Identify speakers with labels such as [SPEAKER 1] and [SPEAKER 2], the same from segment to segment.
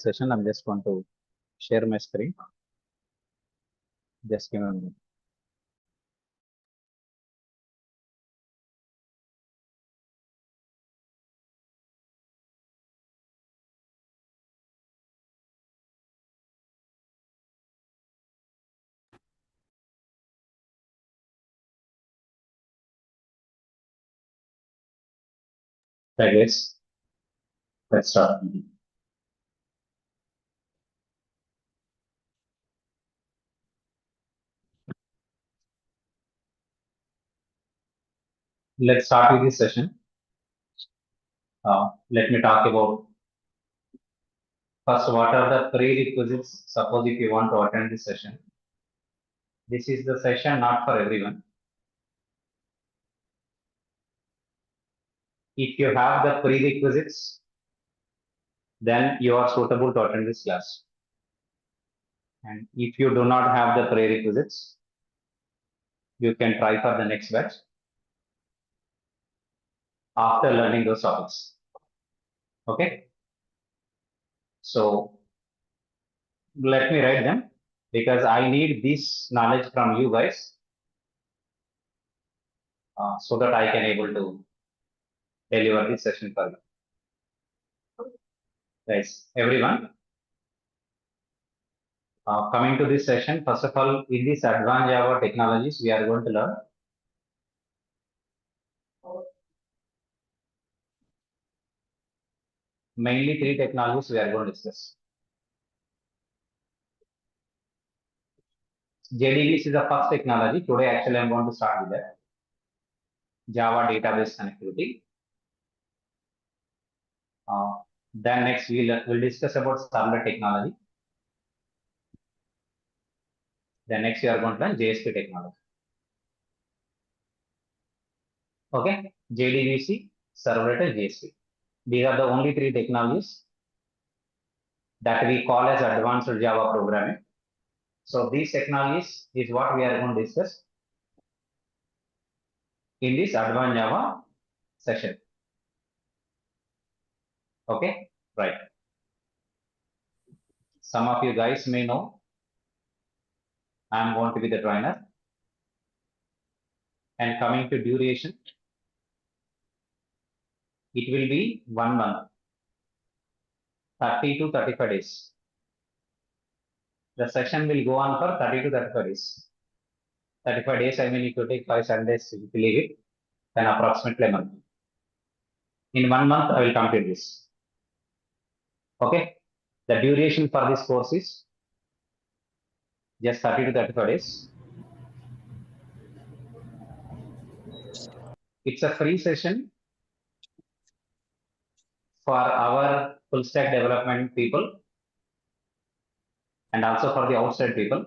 [SPEAKER 1] session. I'm just going to share my screen. Just give me a minute. Right, guys. Let's start. Let's start with this session. Let me talk about first what are the prerequisites. Suppose if you want to attend this session, this is the session not for everyone. If you have the prerequisites, then you are suitable to attend this class. And if you do not have the prerequisites, you can try for the next batch after learning those topics. Okay. So let me write them because I need this knowledge from you guys so that I can able to deliver this session for you. Guys, everyone, coming to this session, first of all, in this advanced Java technologies, we are going to learn mainly 3 technologies we are going to discuss. JDBC is the first technology. Today, actually, I'm going to start with that. Java database connectivity. Then next, we'll discuss about servlet technology. Then next, we are going to learn JSP technology. Okay, JDBC, servlet, and JSP. These are the only 3 technologies that we call as advanced Java programming. So these technologies is what we are going to discuss in this advanced Java session. Okay, right. Some of you guys may know I am going to be the trainer. And coming to duration, it will be 1 month, 30 to 35 days. The session will go on for 30 to 35 days. 35 days, I mean, if you take 5 Sundays, if you leave it, then approximately a month. In 1 month, I will complete this. Okay. The duration for this course is just 30 to 35 days. It's a free session for our full stack development people and also for the outside people.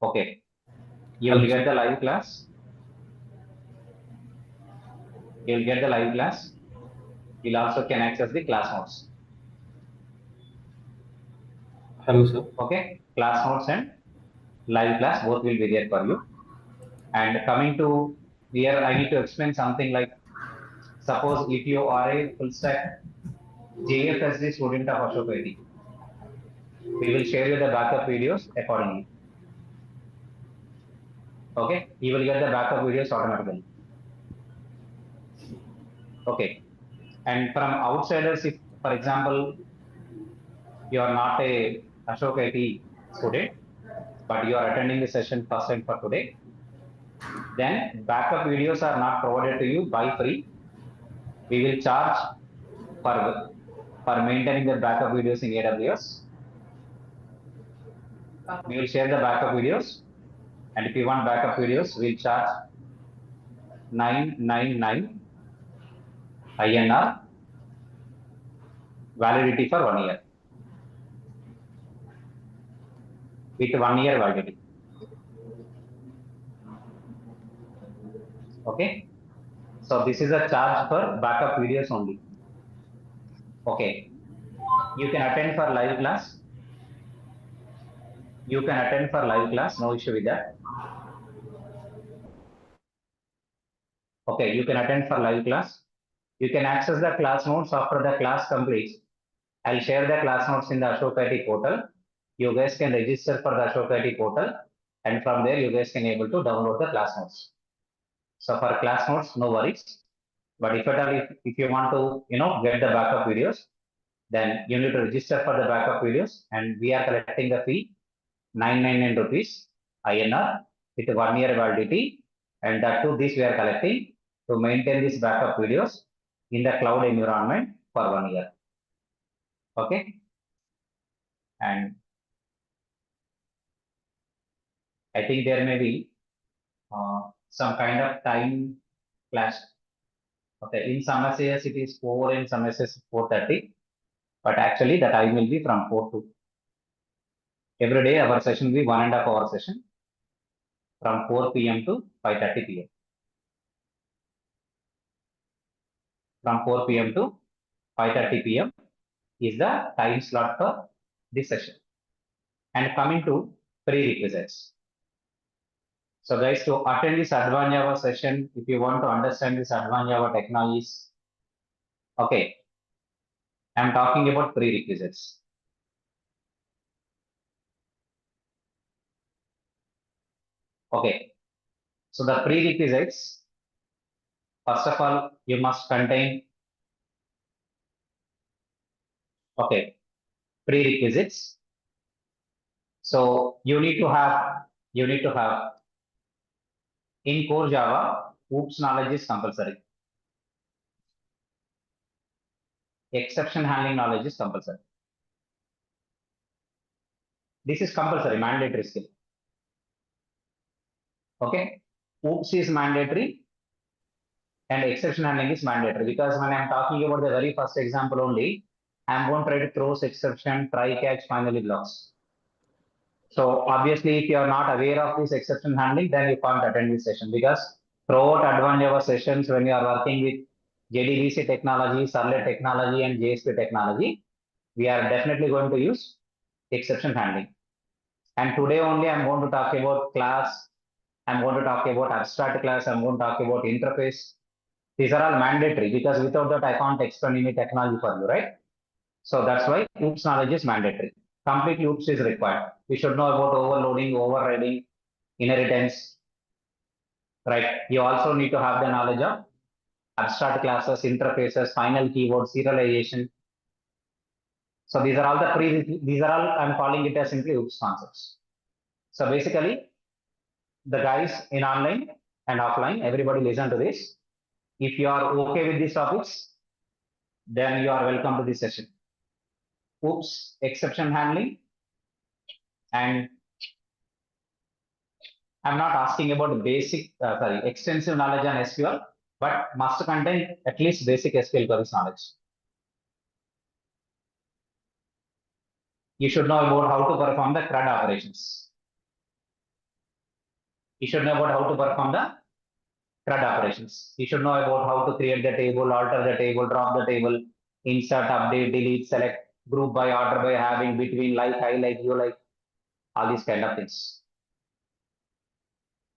[SPEAKER 1] Okay. You will get the live class. You will get the live class. You'll also can access the class notes.
[SPEAKER 2] Hello, sir.
[SPEAKER 1] Okay. Class notes and live class both will be there for you. And coming to here, I need to explain something like, suppose if you are a full stack JFSD student of Ashok IT, we will share you the backup videos accordingly. Okay, you will get the backup videos automatically. Okay, and from outsiders, if for example you are not a Ashok IT student, but you are attending the session first time for today, then backup videos are not provided to you by free. We will charge for maintaining the backup videos in AWS. We will share the backup videos, and if you want backup videos, we'll charge 999 INR, validity for 1 year, with 1 year validity. Okay, so this is a charge for backup videos only. Okay, you can attend for live class. You can attend for live class, no issue with that. Okay, you can attend for live class. You can access the class notes after the class completes. I'll share the class notes in the Ashok IT portal. You guys can register for the Ashok IT portal, and from there you guys can able to download the class notes. So for class notes, no worries. But if at all, if you want to, get the backup videos, then you need to register for the backup videos, and we are collecting the fee 999 rupees INR with 1 year validity, and that too this we are collecting to maintain these backup videos in the cloud environment for 1 year. Okay, and I think there may be some kind of time clash. Okay, in some essays it is 4, in some essays 4:30, but actually the time will be from 4 to every day. Our session will be 1.5 hour session from 4 p.m. to 5:30 p.m. From 4 p.m. to 5:30 p.m. is the time slot for this session. And coming to prerequisites. So guys, to attend this Advanced Java session, if you want to understand this Advanced Java technologies, okay, I'm talking about prerequisites. Okay, so the prerequisites, first of all, you must contain, okay, prerequisites. So you need to have in core Java, OOPS knowledge is compulsory. Exception handling knowledge is compulsory. This is compulsory, mandatory skill. Okay, OOPS is mandatory and exception handling is mandatory, because when I'm talking about the very first example only, I'm going to try to throws, exception, try, catch, finally blocks. So obviously, if you are not aware of this exception handling, then you can't attend this session, because throughout Advanced Java sessions, when you are working with JDBC technology, Servlet technology, and JSP technology, we are definitely going to use exception handling. And today only I'm going to talk about class, I'm going to talk about abstract class, I'm going to talk about interface. These are all mandatory, because without that I can't explain any technology for you, right? So that's why OOPS knowledge is mandatory. Complete OOPS is required. We should know about overloading, overriding, inheritance, right? You also need to have the knowledge of abstract classes, interfaces, final keywords, serialization. So these are all I'm calling it as simply OOPS concepts. So basically, the guys in online and offline, everybody listen to this. If you are okay with these topics, then you are welcome to this session. OOPS, exception handling, and I'm not asking about basic, extensive knowledge on SQL, but must contain at least basic SQL queries knowledge. You should know about how to perform the CRUD operations. You should know about how to perform the CRUD operations. You should know about how to create the table, alter the table, drop the table, insert, update, delete, select, group by, order by, having, between, like, I like, you like, all these kind of things.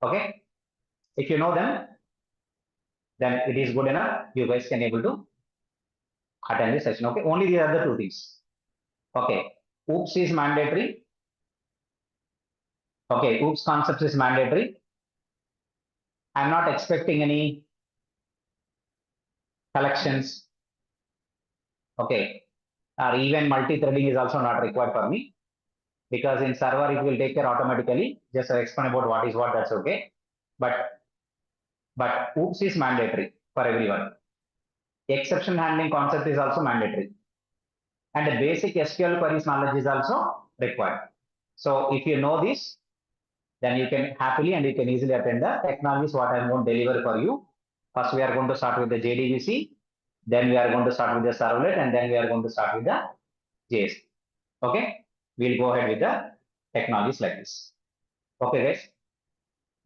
[SPEAKER 1] Okay, if you know them, then it is good enough. You guys can able to attend this session. Okay, only the other two things. Okay, OOPS is mandatory. Okay, OOPS concepts is mandatory. I'm not expecting any collections. Okay, or even multi-threading is also not required for me, because in server it will take care automatically. Just explain about what is what, that's okay. But OOPS is mandatory for everyone. Exception handling concept is also mandatory. And the basic SQL queries knowledge is also required. So if you know this, then you can happily and you can easily attend the technologies what I'm going to deliver for you. First, we are going to start with the JDBC, then we are going to start with the servlet, and then we are going to start with the JS. Okay, we'll go ahead with the technologies like this. Okay, guys,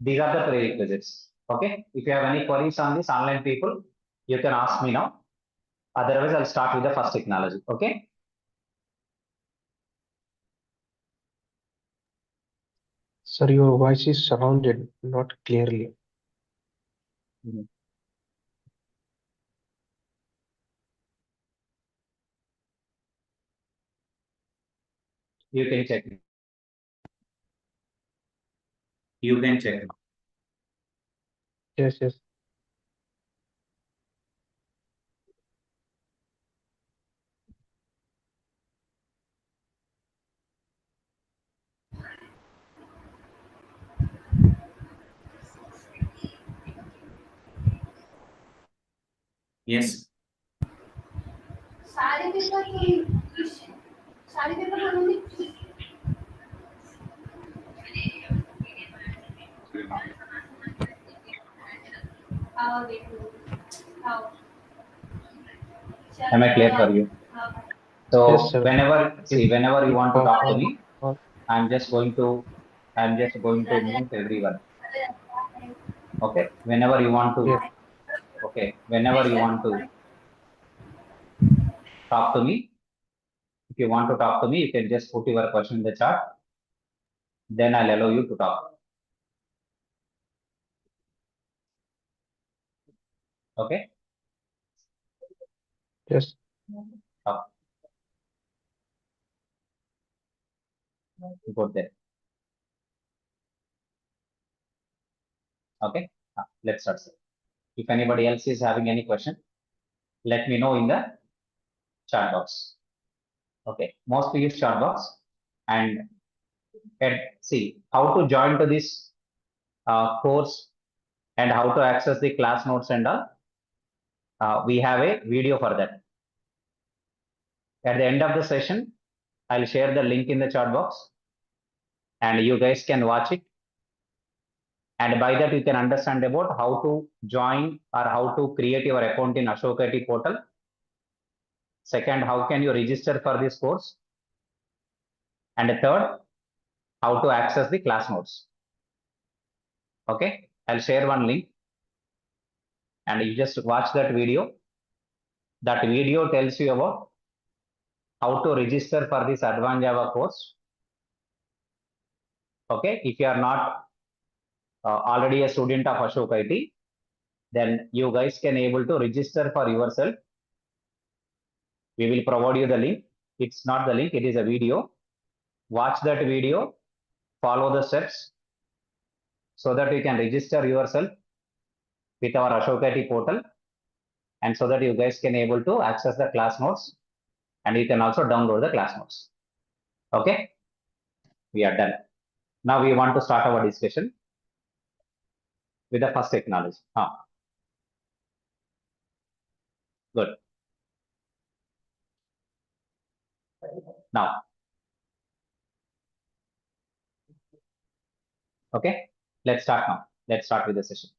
[SPEAKER 1] these are the prerequisites. Okay, if you have any queries on this, online people, you can ask me now. Otherwise, I'll start with the first technology. Okay.
[SPEAKER 2] Sir, your voice is surrounded, not clearly.
[SPEAKER 1] Mhm. You can check. You can check.
[SPEAKER 2] Yes, yes.
[SPEAKER 1] Yes. Am I clear for you? So
[SPEAKER 2] Yes, sir.
[SPEAKER 1] whenever you want to talk to me,
[SPEAKER 2] All-
[SPEAKER 1] I'm just going to mute everyone. Okay. Whenever you want to,
[SPEAKER 2] yes,
[SPEAKER 1] okay. Whenever you want to talk to me, if you want to talk to me, you can just put your question in the chat. Then I'll allow you to talk. Okay.
[SPEAKER 2] yes.
[SPEAKER 1] Talk. Go there. Okay. Let's start. If anybody else is having any question, let me know in the chat box. Okay. Mostly use chat box and see how to join to this course and how to access the class notes and all. We have a video for that. At the end of the session, I'll share the link in the chat box and you guys can watch it. And by that, you can understand about how to join or how to create your account in Ashok IT portal. Second, how can you register for this course? And third, how to access the class notes. Okay, I'll share one link and you just watch that video. That video tells you about how to register for this advanced Java course. Okay, if you are not already a student of Ashok IT, then you guys can able to register for yourself. We will provide you the link. It's not the link, it is a video. Watch that video, follow the steps so that you can register yourself with our Ashok IT portal and so that you guys can able to access the class notes and you can also download the class notes. Okay, we are done. Now we want to start our discussion with the first technology. Good. Now, okay, let's start now. Let's start with the session.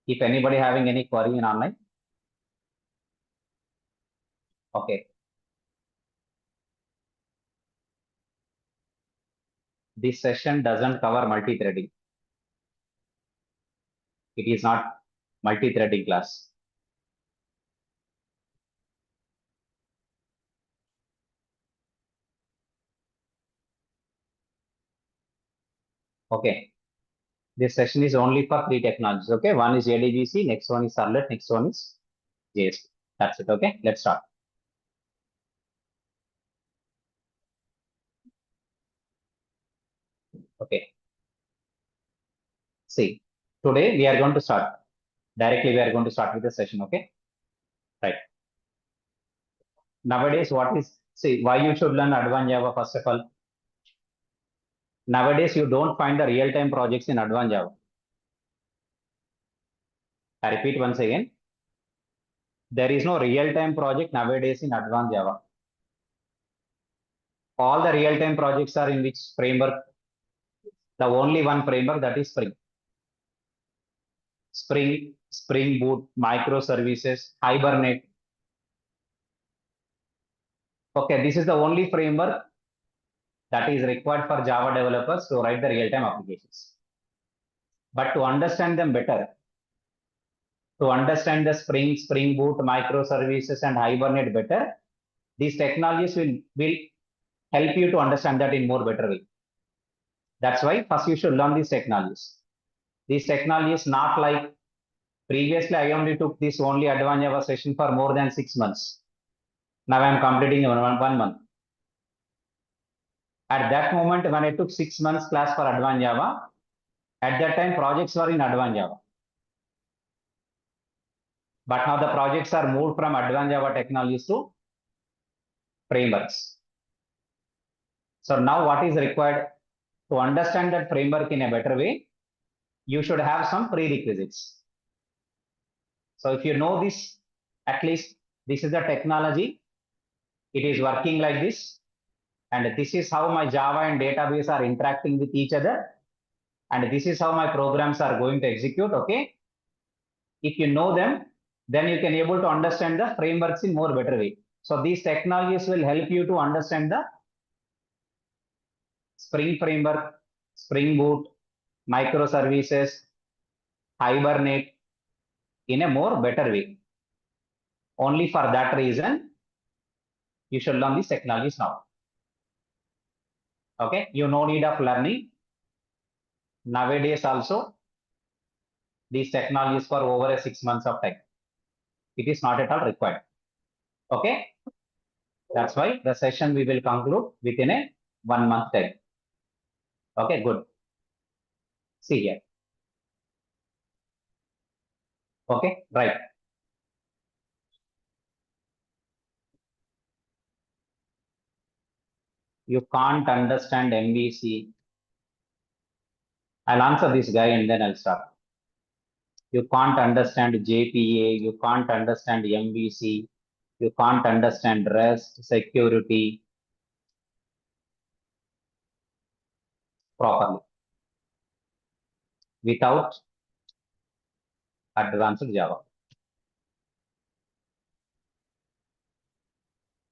[SPEAKER 1] If anybody having any query in online, okay. This session doesn't cover multi-threading. It is not multi-threading class. Okay. This session is only for three technologies. Okay. One is JDBC, next one is Servlet, next one is JSP. That's it. Okay. Let's start. Okay. See, today we are going to start. Directly, we are going to start with the session. Okay. Right. Nowadays, what is, see, why you should learn Advanced Java first of all? Nowadays, you don't find the real-time projects in Advanced Java. I repeat once again. There is no real-time project nowadays in Advanced Java. All the real-time projects are in which framework? The only one framework, that is Spring. Spring Boot, microservices, Hibernate. Okay, this is the only framework that is required for Java developers to write the real-time applications. But to understand them better, to understand the Spring, Spring Boot, microservices, and Hibernate better, these technologies will help you to understand that in more better way. That's why first you should learn these technologies. These technologies not like previously I only took this only advanced Java session for more than 6 months. Now I am completing 1 month. At that moment when I took 6 months class for advanced Java, at that time projects were in advanced Java. But now the projects are moved from advanced Java technologies to frameworks. So now what is required to understand that framework in a better way? You should have some prerequisites. So if you know this, at least this is the technology, it is working like this, and this is how my Java and database are interacting with each other, and this is how my programs are going to execute, okay? If you know them, then you can able to understand the frameworks in more better way. So these technologies will help you to understand the Spring framework, Spring Boot, microservices, Hibernate in a more better way. Only for that reason, you should learn these technologies now. Okay, you no need of learning. Nowadays also, these technologies for over a 6 months of time. It is not at all required. Okay, that's why the session we will conclude within a 1 month time. Okay, good. See here. Okay, right. You can't understand MVC. I'll answer this guy and then I'll start. You can't understand JPA, you can't understand MVC, you can't understand REST, security properly without advanced Java.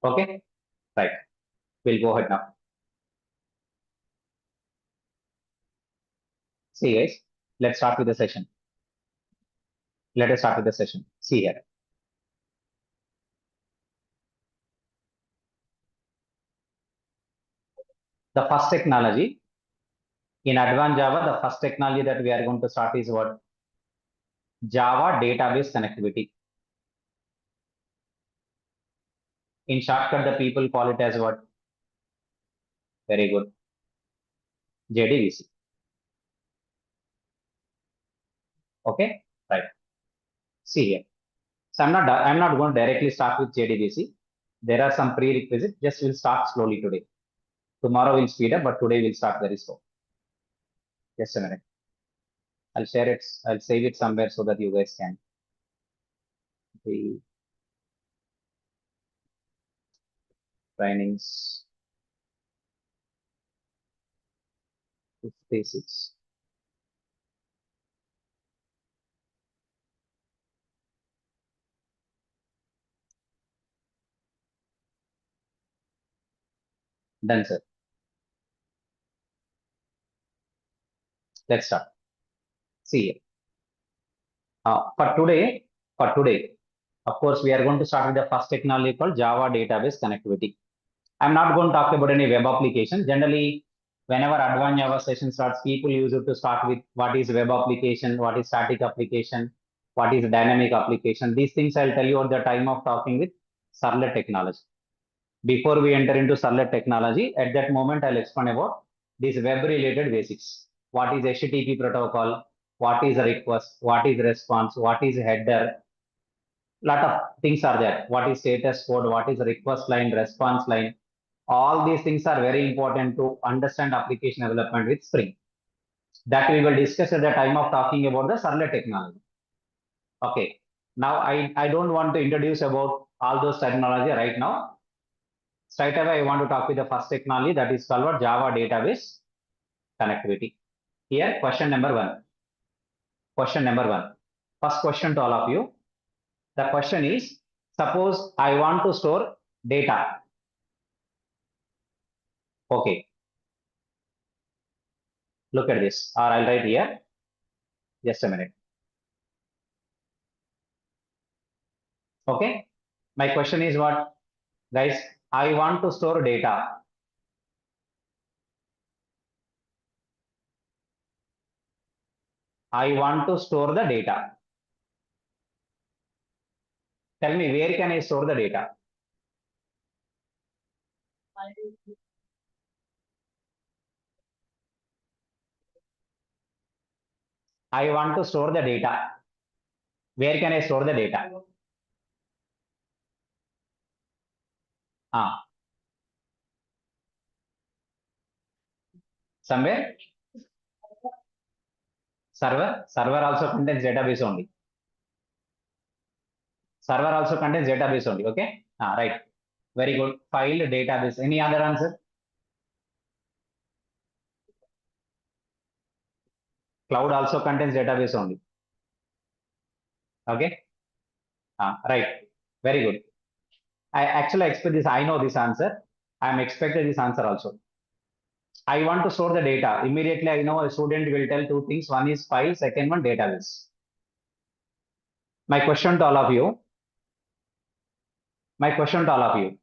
[SPEAKER 1] Okay, right. We'll go ahead now. See guys, let's start with the session. Let us start with the session. See here. The first technology in advanced Java, the first technology that we are going to start is what? Java database connectivity. In shortcut, the people call it as what? Very good. JDBC. Okay, right. See here. So I'm not going to directly start with JDBC. There are some prerequisites. Just we'll start slowly today. Tomorrow we'll speed up, but today we'll start very slow. Just a minute. I'll share it. I'll save it somewhere so that you guys can. The trainings 56. Done, sir. Let's start. See here. For today, of course, we are going to start with the first technology called Java database connectivity. I'm not going to talk about any web application. Generally, whenever advanced Java session starts, people use it to start with what is web application, what is static application, what is dynamic application. These things I'll tell you at the time of talking with servlet technology. Before we enter into servlet technology, at that moment, I'll explain about these web related basics. What is HTTP protocol? What is a request? What is response? What is header? Lot of things are there. What is status code? What is request line, response line? All these things are very important to understand application development with Spring. That we will discuss at the time of talking about the servlet technology. Okay. Now I don't want to introduce about all those technology right now. Straight away, I want to talk with the first technology that is called Java database connectivity. Here, question number one. Question number one. First question to all of you. The question is, suppose I want to store data. Okay. Look at this, or I'll write here. Just a minute. Okay. My question is what, guys? I want to store data. I want to store the data. Tell me, where can I store the data? I want to store the data. Where can I store the data? Ah, somewhere. Server. Server also contains database only. Server also contains database only. Okay. Ah, right. Very good. File database. Any other answer? Cloud also contains database only. Okay. Ah, right. Very good. I actually expect this. I know this answer. I am expected this answer also. I want to store the data. Immediately, I know a student will tell two things. One is file, second one database. My question to all of you. My question to all of you.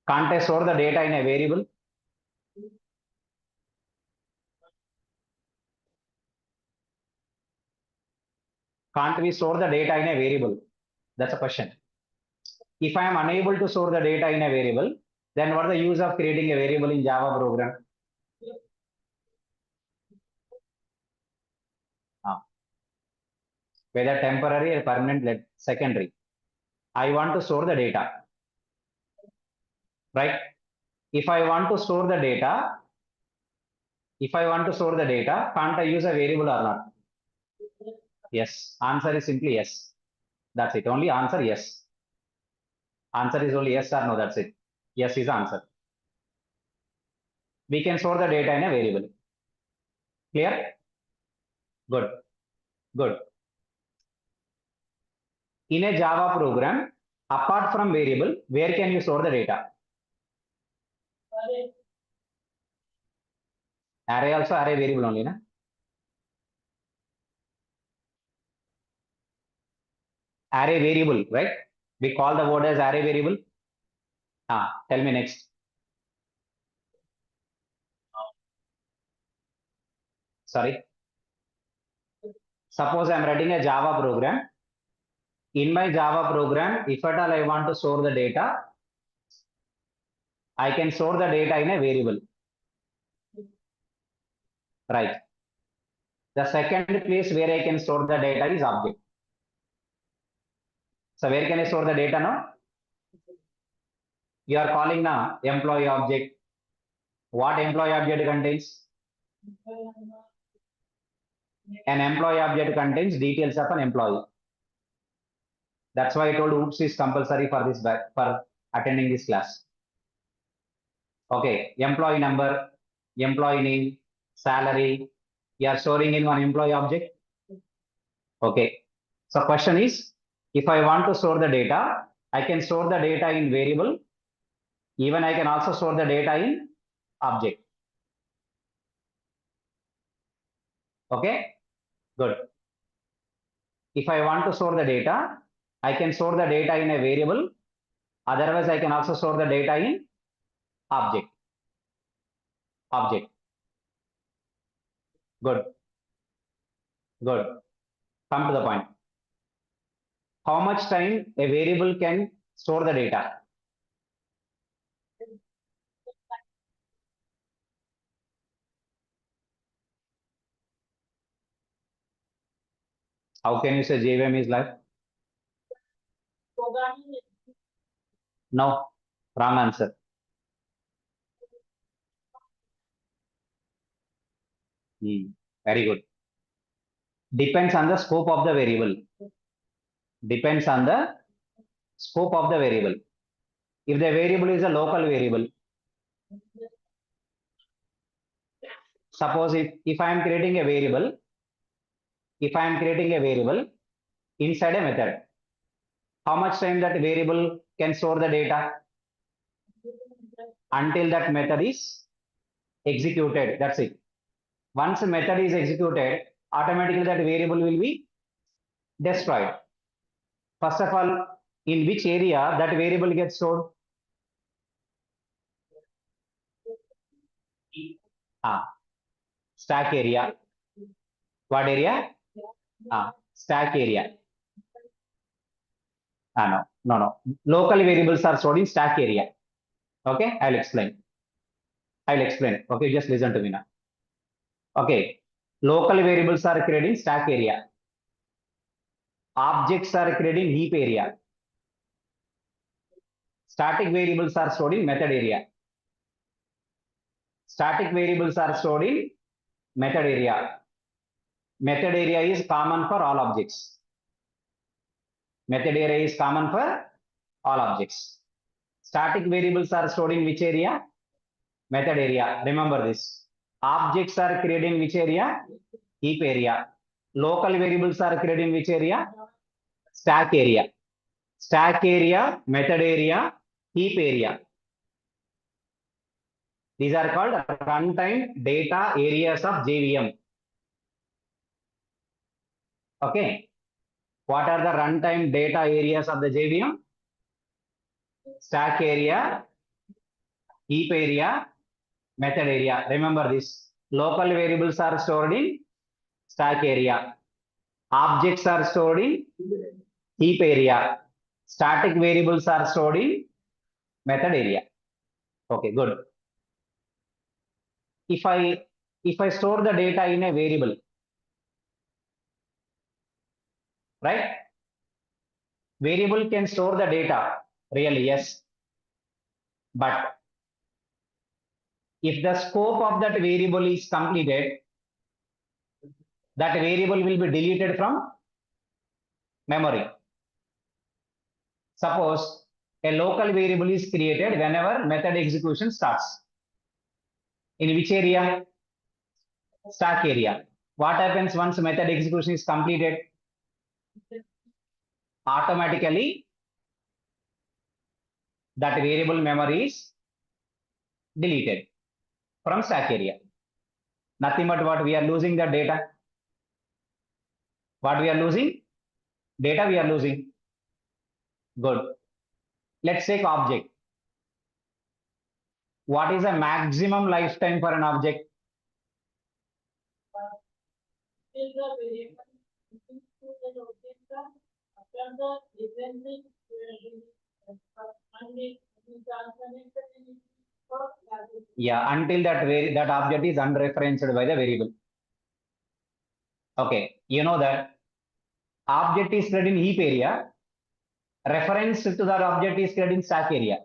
[SPEAKER 1] Can't I store the data in a variable? Can't we store the data in a variable? That's a question. If I am unable to store the data in a variable, then what is the use of creating a variable in Java program? Whether temporary or permanent, secondary. I want to store the data, right? If I want to store the data, can't I use a variable or not? Yes. Answer is simply yes. That's it. Only answer yes. Answer is only yes or no. That's it. Yes is the answer. We can store the data in a variable. Clear? Good. Good. In a Java program, apart from variable, where can you store the data? Array also array variable only, na? Array variable, right? We call the word as array variable. Tell me next. Sorry. Suppose I'm writing a Java program. In my Java program, if at all I want to store the data, I can store the data in a variable. Right. The second place where I can store the data is object. So where can I store the data now? You are calling now employee object. What employee object contains? An employee object contains details of an employee. That's why I told oops is compulsory for this for attending this class. Okay, employee number, employee name, salary. You are storing in one employee object. Okay. So question is, if I want to store the data, I can store the data in variable. Even I can also store the data in object. Okay. Good. If I want to store the data, I can store the data in a variable. Otherwise, I can also store the data in object. Object. Good. Good. Come to the point. How much time a variable can store the data? How can you say JVM is life? No. Wrong answer. Very good. Depends on the scope of the variable. Depends on the scope of the variable. If the variable is a local variable, suppose if I am creating a variable, inside a method, how much time that variable can store the data? Until that method is executed. That's it. Once a method is executed, automatically that variable will be destroyed. First of all, in which area that variable gets stored? Stack area. What area? Stack area. No. Local variables are stored in stack area. Okay, I'll explain. Okay, just listen to me now. Okay, local variables are created in stack area. Objects are created in heap area. Static variables are stored in method area. Static variables are stored in method area. Method area is common for all objects. Method area is common for all objects. Static variables are stored in which area? Method area. Remember this. Objects are created in which area? Heap area. Local variables are created in which area? Stack area. Stack area, method area, heap area. These are called runtime data areas of JVM. Okay. What are the runtime data areas of the JVM? Stack area, heap area, method area. Remember this. Local variables are stored in stack area. Objects are stored in heap area. Static variables are stored in method area. Okay, good. If I store the data in a variable, right? Variable can store the data, really, yes. But if the scope of that variable is completed, that variable will be deleted from memory. Suppose a local variable is created whenever method execution starts. In which area? Stack area. What happens once method execution is completed? Automatically, that variable memory is deleted from stack area. Nothing but what we are losing the data. What we are losing? Data we are losing. Good. Let's take object. What is the maximum lifetime for an object? Yeah, until that object is unreferenced by the variable. Okay, you know that object is created in heap area. Reference to that object is created in stack area.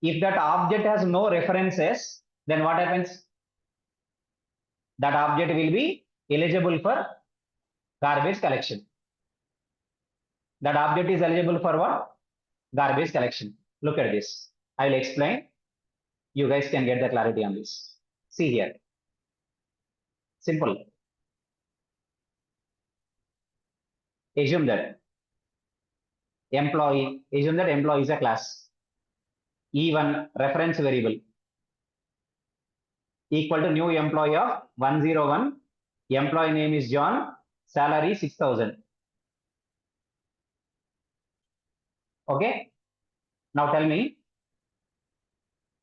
[SPEAKER 1] If that object has no references, then what happens? That object will be eligible for garbage collection. That object is eligible for what? Garbage collection. Look at this. I will explain. You guys can get the clarity on this. See here. Simple. Assume that employee is a class. E1 reference variable equal to new employee of 101. Employee name is John. Salary 6,000. Okay. Now tell me,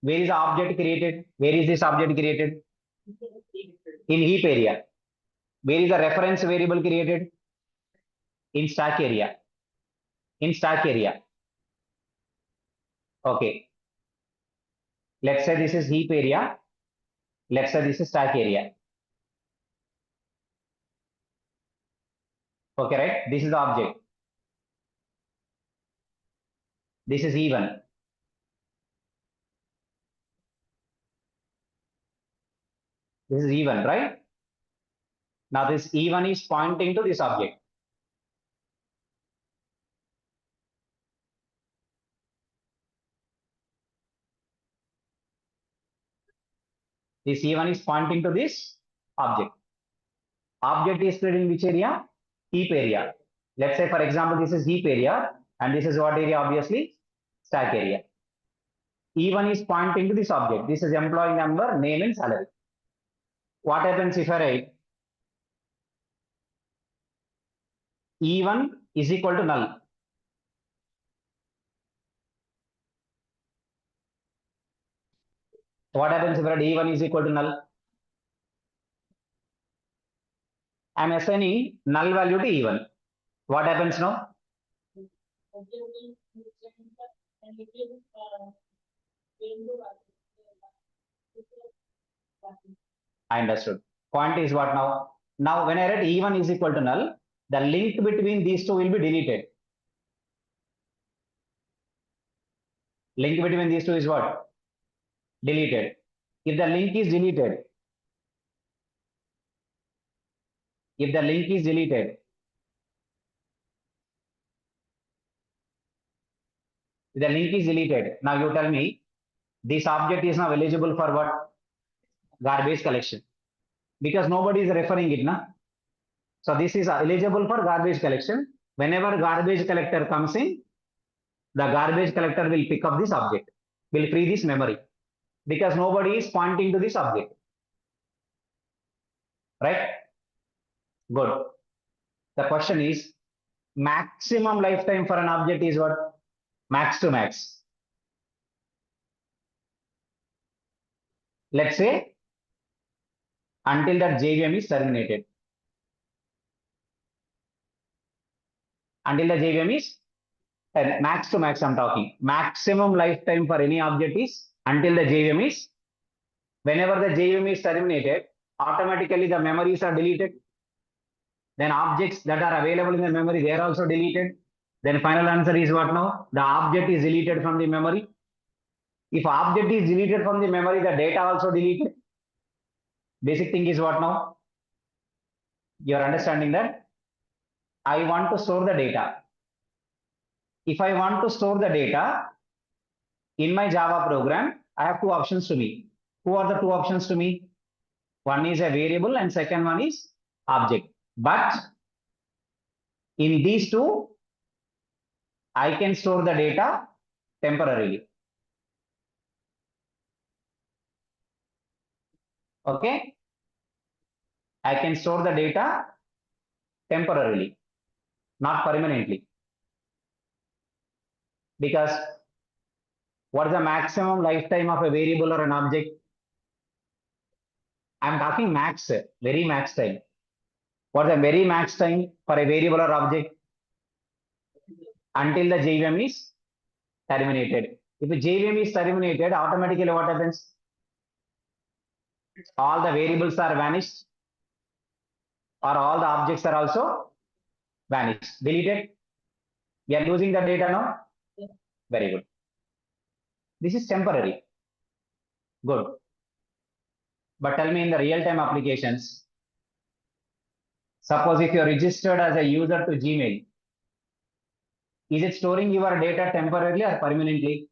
[SPEAKER 1] where is the object created? Where is this object created? In heap area. Where is the reference variable created? In stack area. In stack area. Okay. Let's say this is heap area. Let's say this is stack area. Okay, right? This is the object. This is E1. This is E1, right? Now this E1 is pointing to this object. This E1 is pointing to this object. Object is spread in which area? Heap area. Let's say, for example, this is heap area, and this is what area? Obviously, stack area. E1 is pointing to this object. This is employee number, name, and salary. What happens if I write E1 is equal to null. What happens if E1 is equal to null? I am assigning null value to E1. What happens now? I understood. Point is what now? Now, when I write E1 is equal to null, the link between these two will be deleted. Link between these two is what? Deleted. If the link is deleted, if the link is deleted, if the link is deleted, now you tell me this object is now eligible for what? Garbage collection. Because nobody is referring it, na? So this is eligible for garbage collection. Whenever garbage collector comes in, the garbage collector will pick up this object, will free this memory, because nobody is pointing to this object. Right? Good. The question is, maximum lifetime for an object is what? Max to max. Let's say until that JVM is terminated. Until the JVM is max to max, I'm talking. Maximum lifetime for any object is until the JVM is. Whenever the JVM is terminated, automatically the memories are deleted. Then objects that are available in the memory, they are also deleted. Then final answer is what now? The object is deleted from the memory. If object is deleted from the memory, the data also deleted. Basic thing is what now? You're understanding that? I want to store the data. If I want to store the data in my Java program, I have two options to me. Who are the two options to me? One is a variable and second one is object. But in these two, I can store the data temporarily. Okay? I can store the data temporarily, not permanently. Because what is the maximum lifetime of a variable or an object? I'm talking max, very max time. What is the very max time for a variable or object? Until the JVM is terminated. If the JVM is terminated, automatically what happens? All the variables are vanished, or all the objects are also vanished, deleted. We are losing the data now. Very good. This is temporary. Good. But tell me, in the real-time applications, suppose if you are registered as a user to Gmail, is it storing your data temporarily or permanently?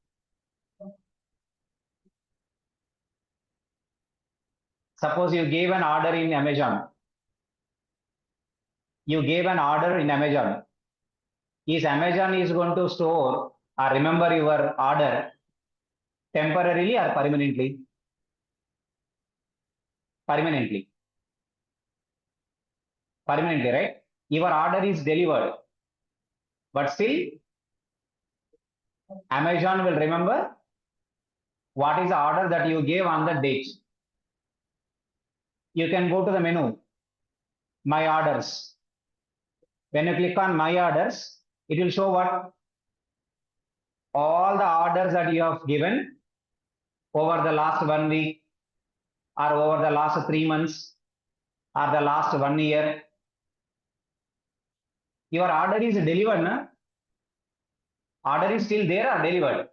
[SPEAKER 1] Suppose you gave an order in Amazon. You gave an order in Amazon. Is Amazon is going to store or remember your order temporarily or permanently? Permanently. Permanently, right? Your order is delivered, but still Amazon will remember what is the order that you gave on the date. You can go to the menu, My Orders. When you click on My Orders, it will show what? All the orders that you have given over the last 1 week, or over the last 3 months, or the last 1 year. Your order is delivered, na? Order is still there or delivered?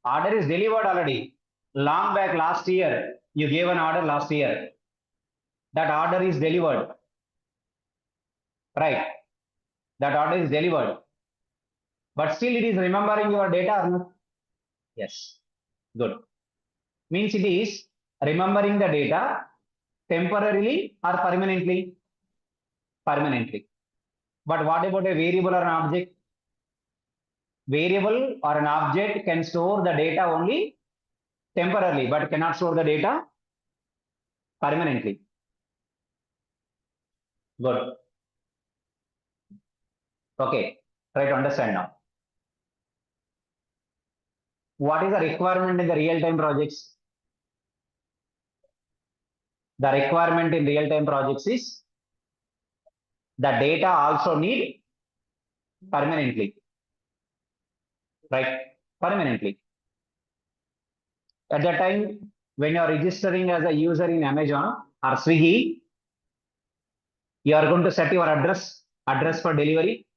[SPEAKER 1] Order is delivered already. Long back last year, you gave an order last year. That order is delivered. Right. That order is delivered. But still it is remembering your data or not? Yes. Good. Means it is remembering the data temporarily or permanently? Permanently. But what about a variable or an object? Variable or an object can store the data only temporarily, but cannot store the data permanently. Good. Okay, try to understand now. What is the requirement in the real-time projects? The requirement in real-time projects is the data also need permanently, right? Permanently. At the time when you are registering as a user in Amazon or Swiggy, you are going to set your address for delivery.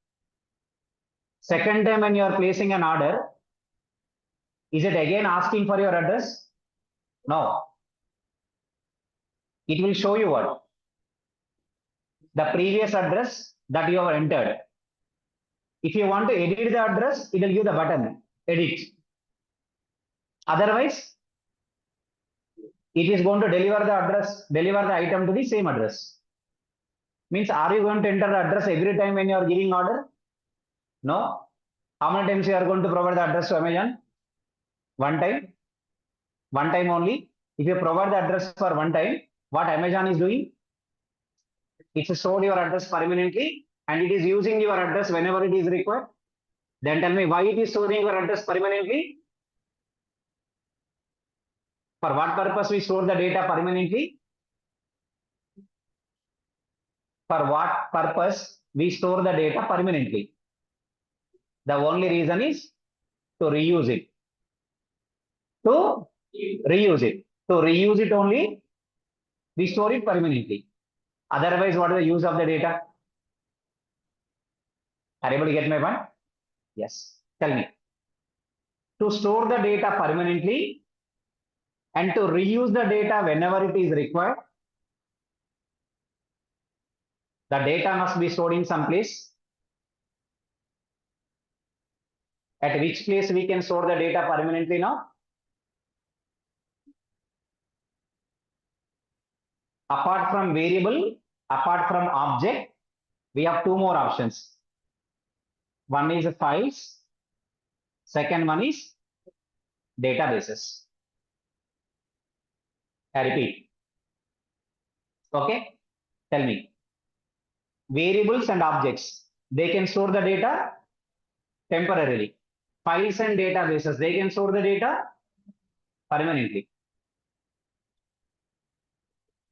[SPEAKER 1] Second time when you are placing an order, is it again asking for your address? No. It will show you what? The previous address that you have entered. If you want to edit the address, it will give the button, edit. Otherwise, it is going to deliver the address, deliver the item to the same address. Means, are you going to enter the address every time when you are giving order? No. How many times you are going to provide the address to Amazon? One time. One time only. If you provide the address for one time, what Amazon is doing? It's stored your address permanently and it is using your address whenever it is required. Then tell me why it is storing your address permanently? For what purpose we store the data permanently? For what purpose we store the data permanently? The only reason is to reuse it. To reuse it. To reuse it only, we store it permanently. Otherwise, what is the use of the data? Are you able to get my point? Yes. Tell me. To store the data permanently and to reuse the data whenever it is required, the data must be stored in some place. At which place we can store the data permanently now? Apart from variable, apart from object, we have two more options. One is files. Second one is databases. I repeat. Okay. Tell me. Variables and objects, they can store the data temporarily. Files and databases, they can store the data permanently.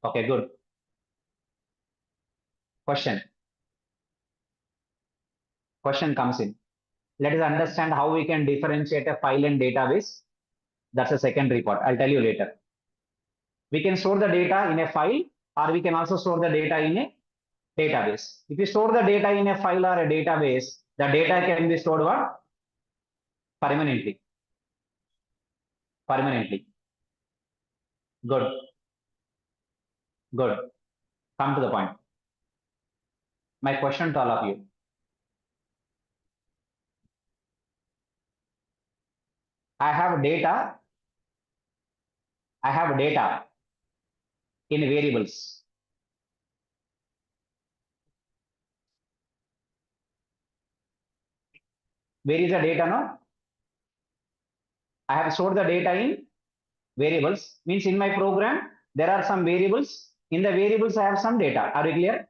[SPEAKER 1] Okay, good. Question comes in. Let us understand how we can differentiate a file and database. That's a secondary part. I'll tell you later. We can store the data in a file or we can also store the data in a database. If you store the data in a file or a database, the data can be stored what? Permanently. Permanently. Good. Good. Come to the point. My question to all of you. I have data in variables. Where is the data now? I have stored the data in variables. Means in my program, there are some variables. In the variables, I have some data. Are you clear?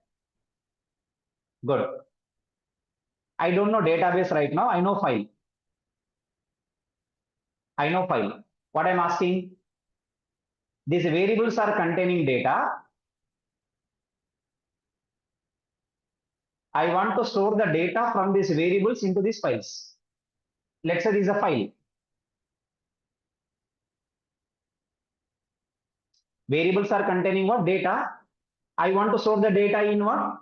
[SPEAKER 1] Good. I don't know database right now. I know file. I know file. What I'm asking, these variables are containing data. I want to store the data from these variables into these files. Let's say this is a file. Variables are containing what? Data. I want to store the data in what?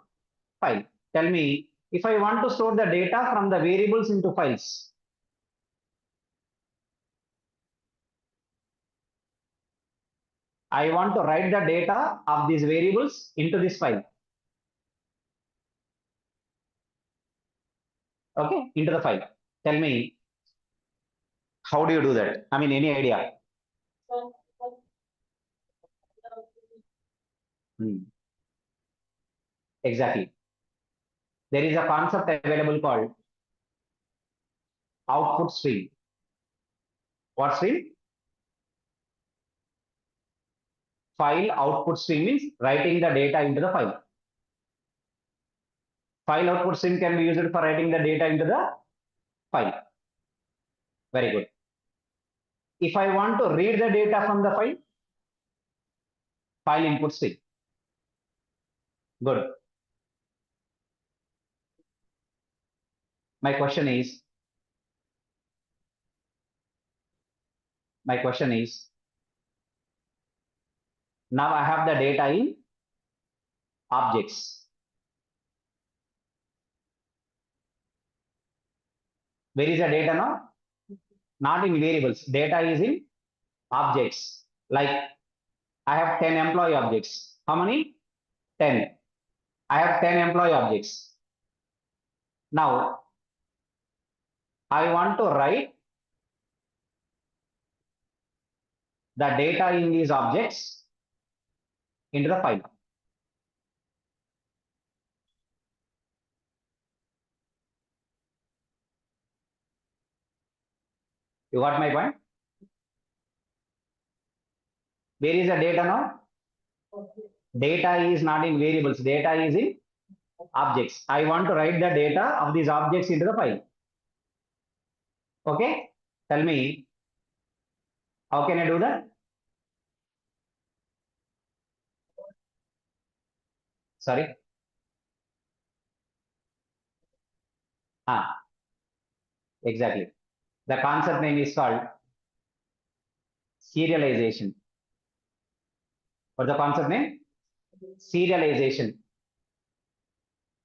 [SPEAKER 1] File. Tell me, if I want to store the data from the variables into files, I want to write the data of these variables into this file. Okay, into the file. Tell me, how do you do that? I mean, any idea? Exactly. There is a concept available called output stream. What stream? File output stream means writing the data into the file. File output stream can be used for writing the data into the file. Very good. If I want to read the data from the file input stream. Good. My question is, now I have the data in objects. Where is the data now? Not in variables. Data is in objects. Like I have 10 employee objects. How many? 10. I have 10 employee objects. Now I want to write the data in these objects into the file. You got my point? Where is the data now? Data is not in variables. Data is in objects. I want to write the data of these objects into the file. Okay? Tell me, how can I do that? Sorry? Exactly. The concept name is called serialization. What's the concept name? Serialization.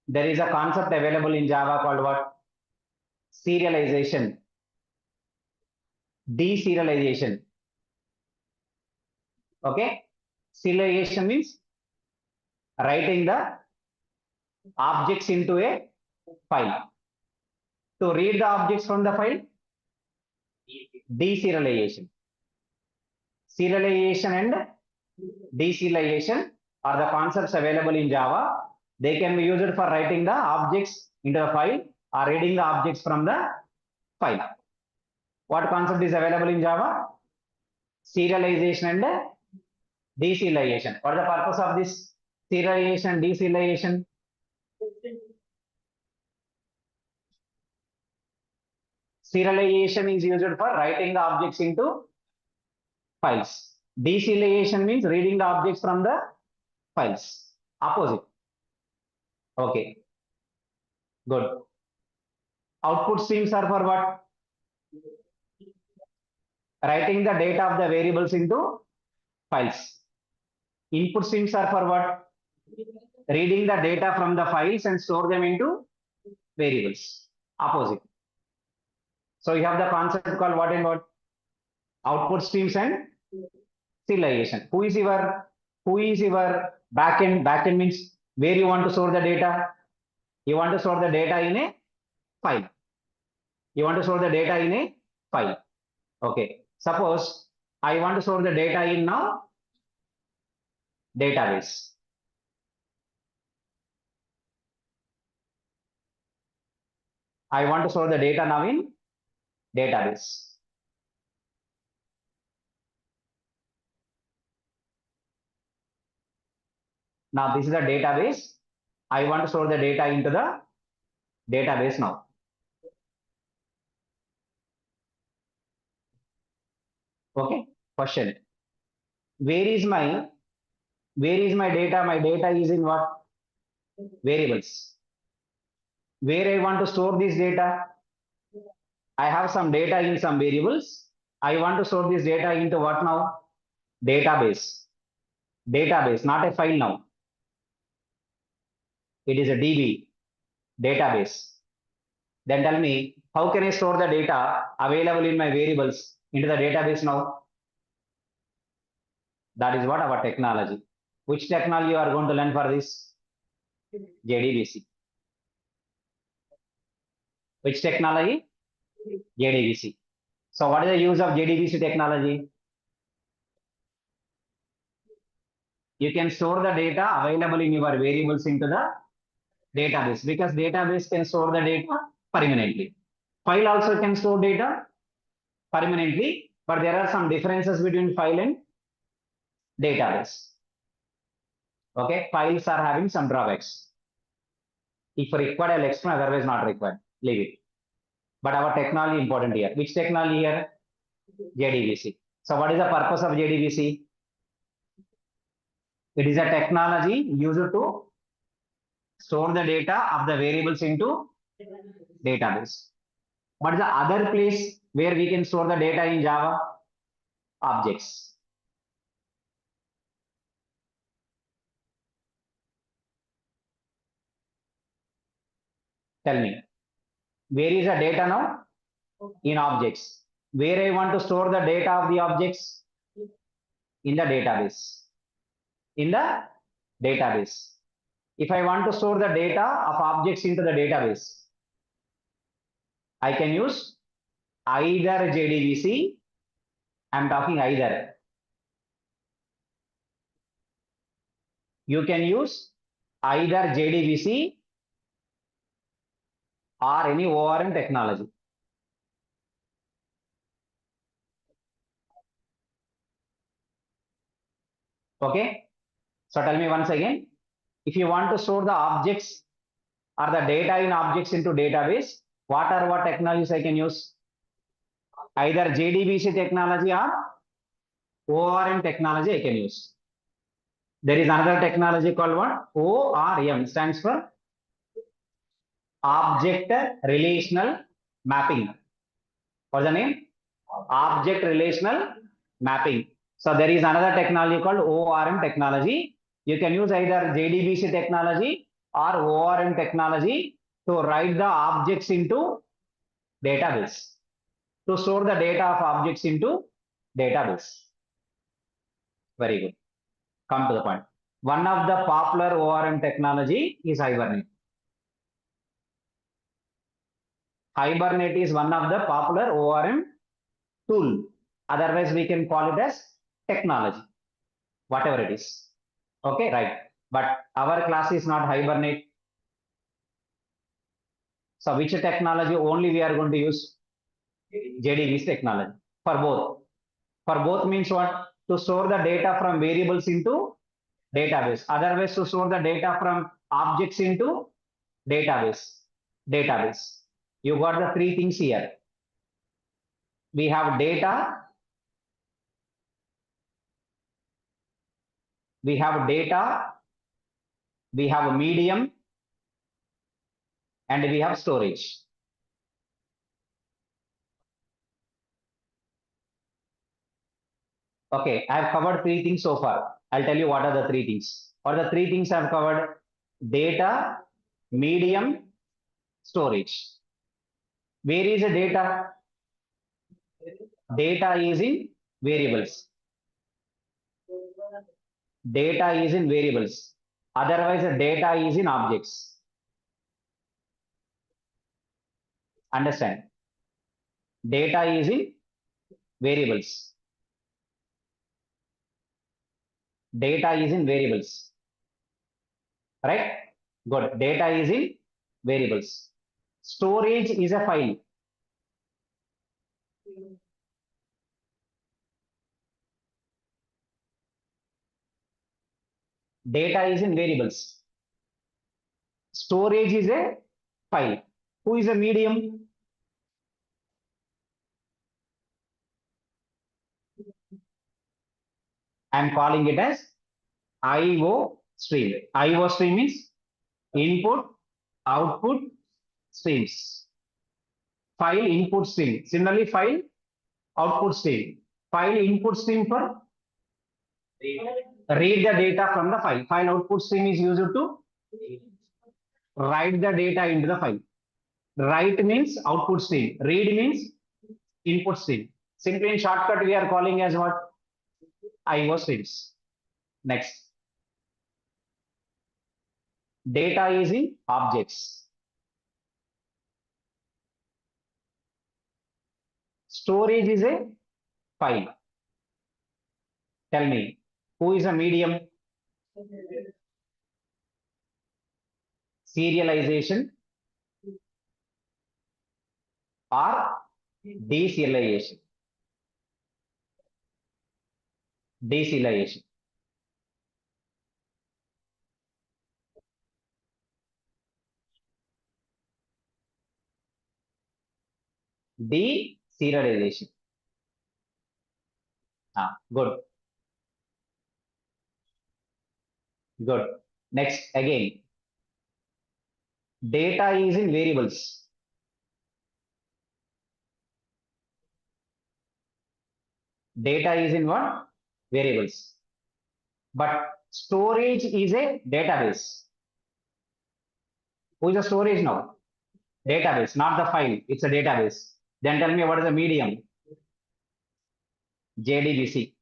[SPEAKER 1] There is a concept available in Java called what? Serialization. Deserialization. Okay? Serialization means writing the objects into a file. To read the objects from the file, deserialization. Serialization and deserialization are the concepts available in Java. They can be used for writing the objects into the file or reading the objects from the file. What concept is available in Java? Serialization and deserialization. What is the purpose of this serialization, deserialization? Serialization is used for writing the objects into files. Deserialization means reading the objects from the files. Opposite. Okay. Good. Output streams are for what? Writing the data of the variables into files. Input streams are for what? Reading the data from the files and store them into variables. Opposite. So you have the concept called what and what? Output streams and serialization. Who is your backend? Backend means where you want to store the data. You want to store the data in a file. You want to store the data in a file. Okay. Suppose I want to store the data in now database. I want to store the data now in database. Now this is a database. I want to store the data into the database now. Okay. Question. Where is my data? My data is in what? Variables. Where I want to store this data? I have some data in some variables. I want to store this data into what now? Database. Database, not a file now. It is a DB, database. Then tell me, how can I store the data available in my variables into the database now? That is what our technology. Which technology you are going to learn for this? JDBC. Which technology? JDBC. So what is the use of JDBC technology? You can store the data available in your variables into the database, because database can store the data permanently. File also can store data permanently, but there are some differences between file and database. Okay, files are having some drawbacks. If required, I'll explain, otherwise not required. Leave it. But our technology important here. Which technology here? JDBC. So what is the purpose of JDBC? It is a technology used to store the data of the variables into database. What is the other place where we can store the data in Java? Objects. Tell me, where is the data now? In objects. Where I want to store the data of the objects? In the database. In the database. If I want to store the data of objects into the database, I can use either JDBC. I'm talking either. You can use either JDBC or any ORM technology. Okay. So tell me once again, if you want to store the objects or the data in objects into database, what technologies I can use? Either JDBC technology or ORM technology I can use. There is another technology called what? ORM stands for Object Relational Mapping. What's the name? Object Relational Mapping. So there is another technology called ORM technology. You can use either JDBC technology or ORM technology to write the objects into database, to store the data of objects into database. Very good. Come to the point. One of the popular ORM technology is Hibernate. Hibernate is one of the popular ORM tool. Otherwise, we can call it as technology, whatever it is. Okay, right. But our class is not Hibernate. So which technology only we are going to use? JDBC technology for both. For both means what? To store the data from variables into database. Otherwise, to store the data from objects into database. You got the three things here. We have data. We have data. We have a medium. And we have storage. Okay, I have covered three things so far. I'll tell you what are the three things. What are the three things I've covered? Data, medium, storage. Where is the data? Data is in variables. Data is in variables. Otherwise, the data is in objects. Understand? Data is in variables. Data is in variables. Right? Good. Data is in variables. Storage is a file. Data is in variables. Storage is a file. Who is a medium? I'm calling it as IO stream. IO stream means input, output streams. File input stream. Similarly, file output stream. File input stream for read the data from the file. File output stream is used to write the data into the file. Write means output stream. Read means input stream. Simply in shortcut, we are calling as what? IO streams. Next. Data is in objects. Storage is a file. Tell me, who is a medium? Serialization or deserialization? Deserialization. Deserialization. Good. Good. Next, again, data is in variables. Data is in what? Variables. But storage is a database. Who is the storage now? Database, not the file. It's a database. Then tell me what is the medium? JDBC.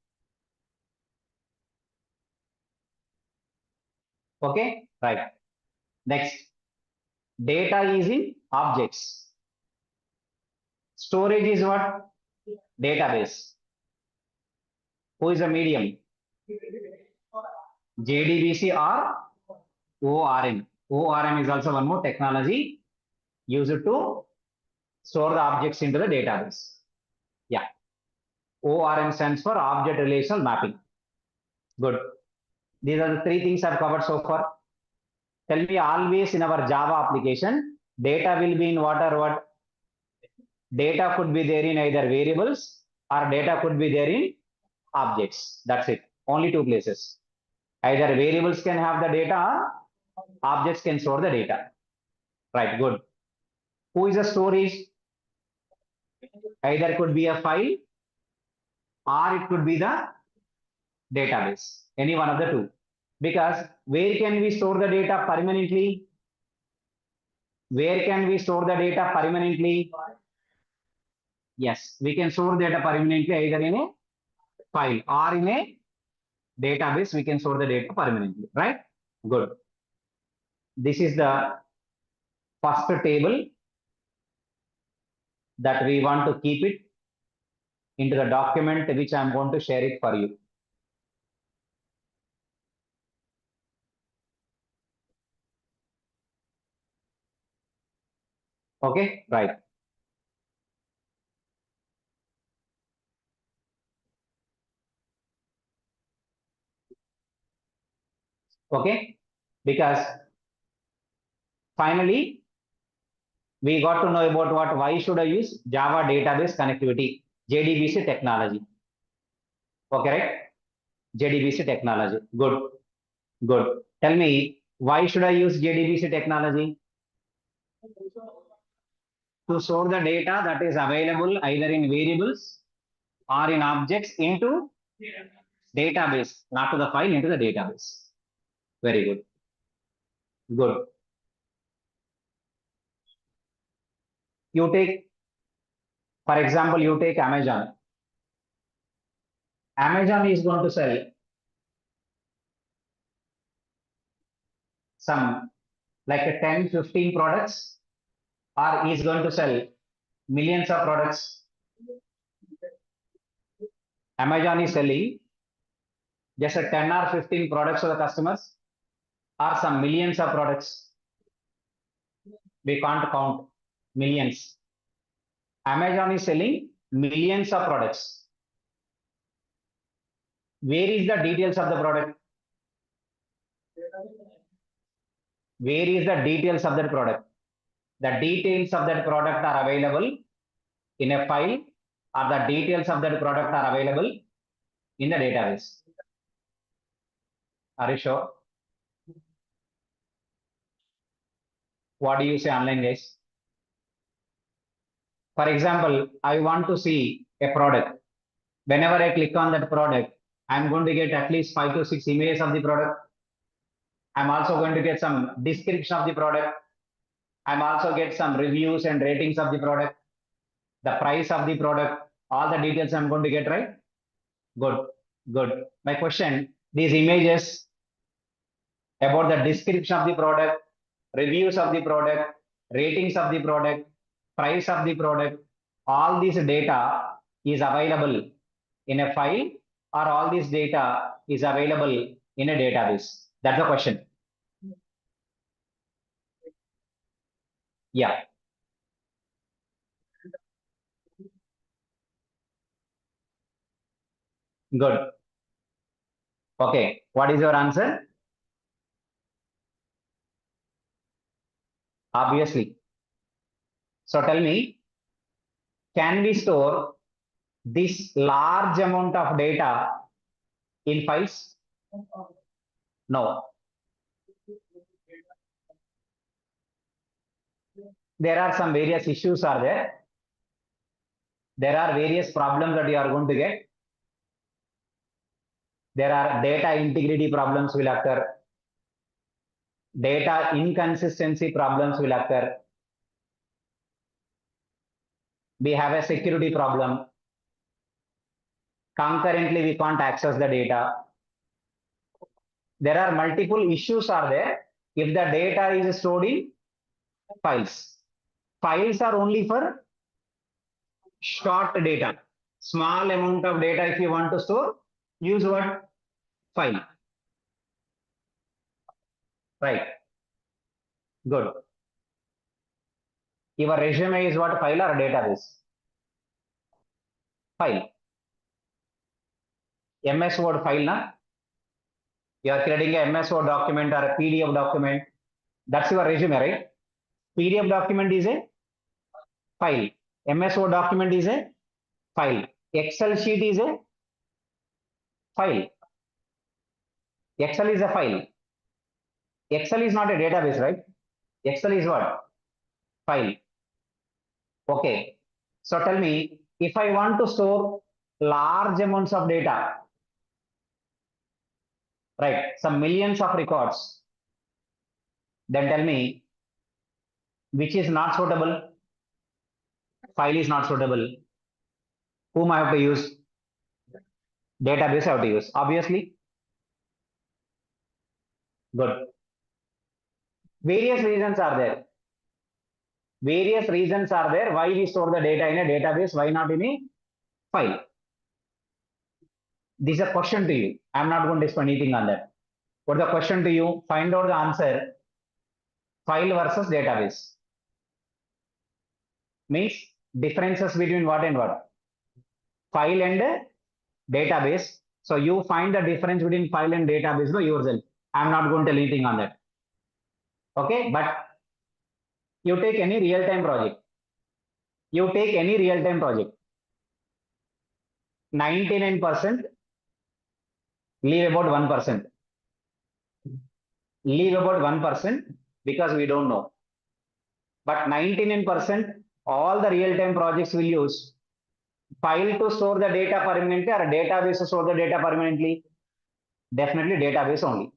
[SPEAKER 1] Okay, right. Next, data is in objects. Storage is what? Database. Who is the medium? JDBC or ORM. ORM is also one more technology used to store the objects into the database. Yeah. ORM stands for object relational mapping. Good. These are the three things I've covered so far. Tell me, always in our Java application, data will be in what or what? Data could be there in either variables or data could be there in objects. That's it. Only two places. Either variables can have the data or objects can store the data. Right, good. Who is the storage? Either could be a file or it could be the database. Any one of the two. Because where can we store the data permanently? Where can we store the data permanently? Yes, we can store data permanently either in a file or in a database. We can store the data permanently, right? Good. This is the first table that we want to keep it into the document which I'm going to share it for you. Okay, right. Okay, because finally we got to know about what, why should I use Java database connectivity, JDBC technology. Okay, right? JDBC technology. Good, good. Tell me, why should I use JDBC technology? To store the data that is available either in variables or in objects into database, not to the file, into the database. Very good. Good. You take, for example, you take Amazon. Amazon is going to sell some like 10, 15 products, or is going to sell millions of products. Amazon is selling just a 10 or 15 products to the customers, or some millions of products. We can't count millions. Amazon is selling millions of products. Where is the details of the product? Where is the details of that product? The details of that product are available in a file, or the details of that product are available in the database. Are you sure? What do you say online, guys? For example, I want to see a product. Whenever I click on that product, I'm going to get at least 5 to 6 images of the product. I'm also going to get some description of the product. I'm also get some reviews and ratings of the product, the price of the product, all the details I'm going to get, right? Good, good. My question, these images about the description of the product, reviews of the product, ratings of the product, price of the product, all this data is available in a file, or all this data is available in a database? That's the question. Yeah. Good. Okay. What is your answer? Obviously. So tell me, Can we store this large amount of data in files? No. There are some various issues are there. There are various problems that you are going to get. There are data integrity problems will occur. Data inconsistency problems will occur. We have a security problem. Concurrently, we can't access the data. There are multiple issues are there if the data is stored in files. Files are only for short data. Small amount of data if you want to store, use what? File. Right. Good. Your resume is what? File or database? File. MS Word file, na? You are creating a MS Word document or a PDF document. That's your resume, right? PDF document is a file. MS Word document is a file. Excel sheet is a file. Excel is a file. Excel is not a database, right? Excel is what? File. Okay. So tell me, if I want to store large amounts of data, right, some millions of records, then tell me which is not suitable. File is not suitable. Whom I have to use? Database I have to use. Obviously. Good. Various reasons are there. Various reasons are there why we store the data in a database, why not in a file. This is a question to you. I'm not going to spend anything on that. But the question to you, find out the answer. File versus database. Means differences between what and what? File and database. So you find the difference between file and database by yourself. I'm not going to tell anything on that. Okay, but you take any real-time project. You take any real-time project. 99% leave about 1%. Leave about 1% because we don't know. But 99% all the real-time projects will use file to store the data permanently or a database to store the data permanently. Definitely database only.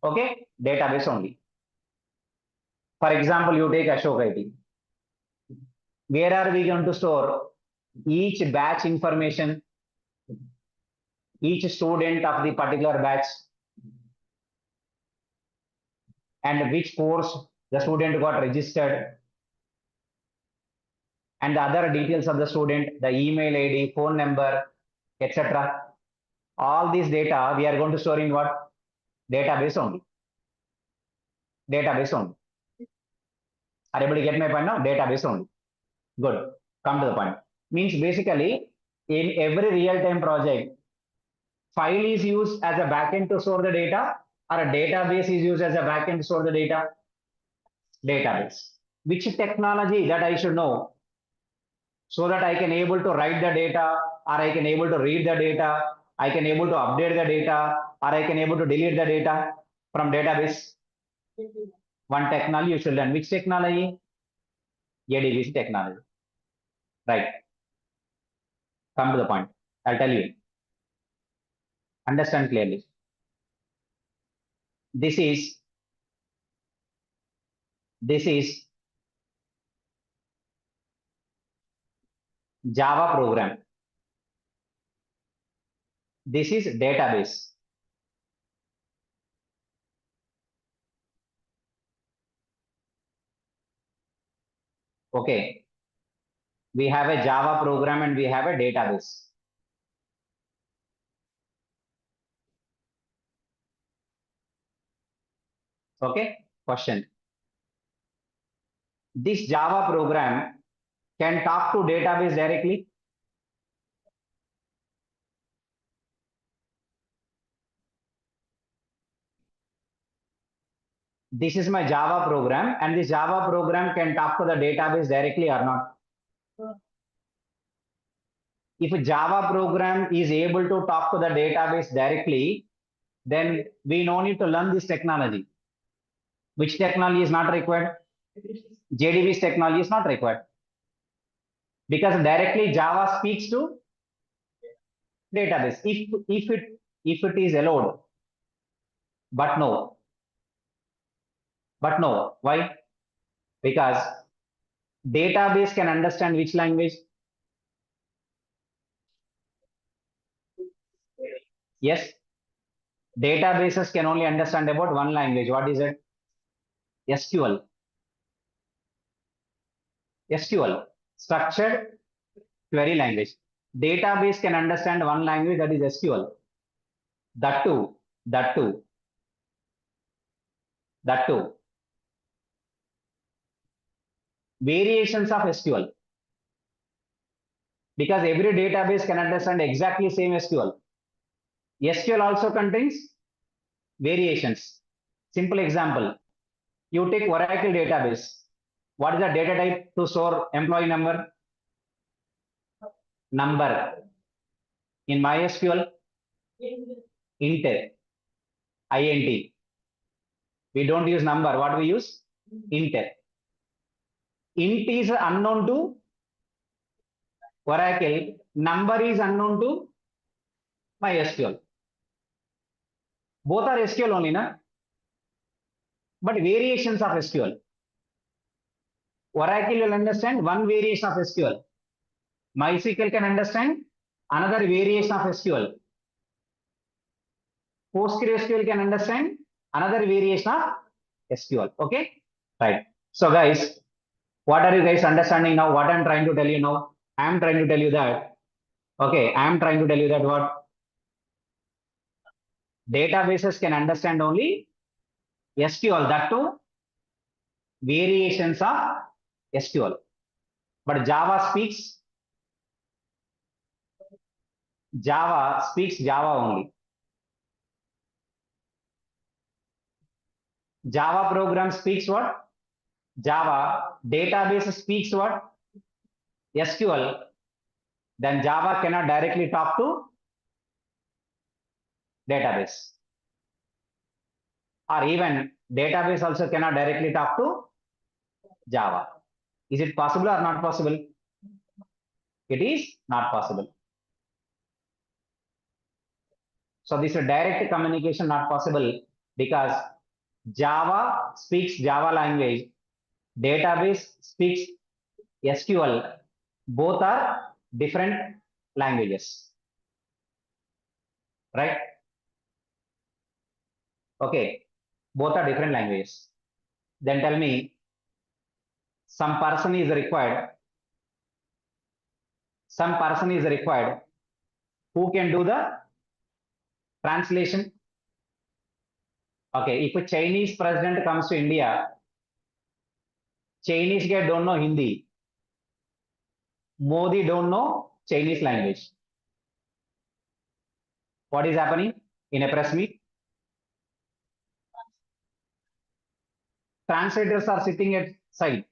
[SPEAKER 1] Okay, database only. For example, you take Ashok IT. Where are we going to store each batch information, each student of the particular batch, and which course the student got registered, and the other details of the student, the email ID, phone number, etc. All this data we are going to store in what? Database only. Database only. Are you able to get my point now? Database only. Good. Come to the point. Means basically, in every real-time project, file is used as a backend to store the data, or a database is used as a backend to store the data. Database. Which technology that I should know so that I can able to write the data, or I can able to read the data, I can able to update the data, or I can able to delete the data from database. One technology you should learn. Which technology? JDBC technology. Right. Come to the point. I'll tell you. Understand clearly. This is Java program. This is database. Okay. We have a Java program and we have a database. Okay. Question. This Java program can talk to database directly. this is my Java program, and this Java program can talk to the database directly or not. If a Java program is able to talk to the database directly, then we no need to learn this technology. Which technology is not required? JDBC technology is not required. Because directly Java speaks to database. If it is allowed, but no. But no. Why? Because database can understand which language? Yes. Databases can only understand about one language. What is it? SQL. SQL. Structured query language. Database can understand one language, that is SQL. That too. Variations of SQL. Because every database can understand exactly same SQL. SQL also contains variations. Simple example. You take Oracle database. What is the data type to store employee number? Number. In MySQL, int. int. We don't use number. What we use? Int. Int is unknown to Oracle. Number is unknown to MySQL. Both are SQL only, na? But variations of SQL. Oracle will understand one variation of SQL. MySQL can understand another variation of SQL. PostgreSQL can understand another variation of SQL. Okay, right. So guys, what are you guys understanding now? What I'm trying to tell you now? I'm trying to tell you that. Okay, I'm trying to tell you that what databases can understand only SQL. That too, variations of SQL. But Java speaks Java only. Java program speaks what? Java. Database speaks what? SQL. Then Java cannot directly talk to database. Or even database also cannot directly talk to Java. Is it possible or not possible? It is not possible. So this is direct communication not possible because Java speaks Java language, database speaks SQL. Both are different languages, right? Okay, both are different languages. Then tell me, some person is required who can do the translation. Okay, if a Chinese president comes to India, Chinese guy don't know Hindi. Modi don't know Chinese language. What is happening in a press meet? Translators are sitting at side.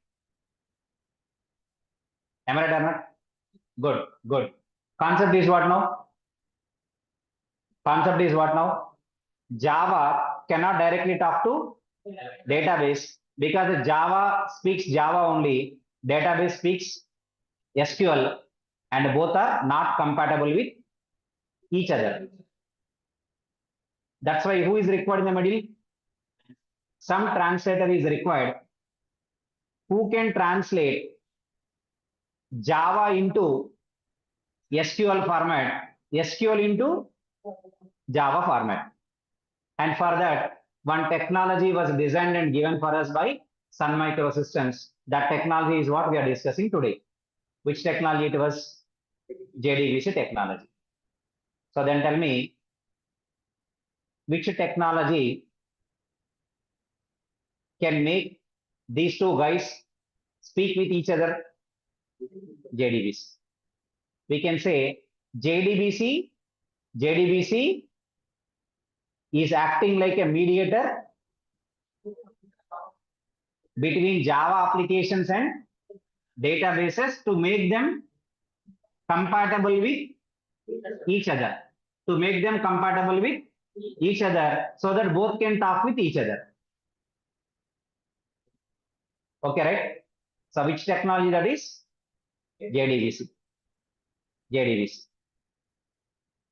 [SPEAKER 1] Am I right or not? Good, good. Concept is what now? Concept is what now? Java cannot directly talk to database because Java speaks Java only. Database speaks SQL, and both are not compatible with each other. That's why who is required in the middle? Some translator is required who can translate Java into SQL format, SQL into Java format. And for that, one technology was designed and given for us by Sun Microsystems. That technology is what we are discussing today. Which technology it was? JDBC technology. So then tell me, which technology can make these two guys speak with each other? JDBC. We can say JDBC is acting like a mediator between Java applications and databases to make them compatible with each other. To make them compatible with each other so that both can talk with each other. Okay, right? So which technology that is? JDBC. JDBC.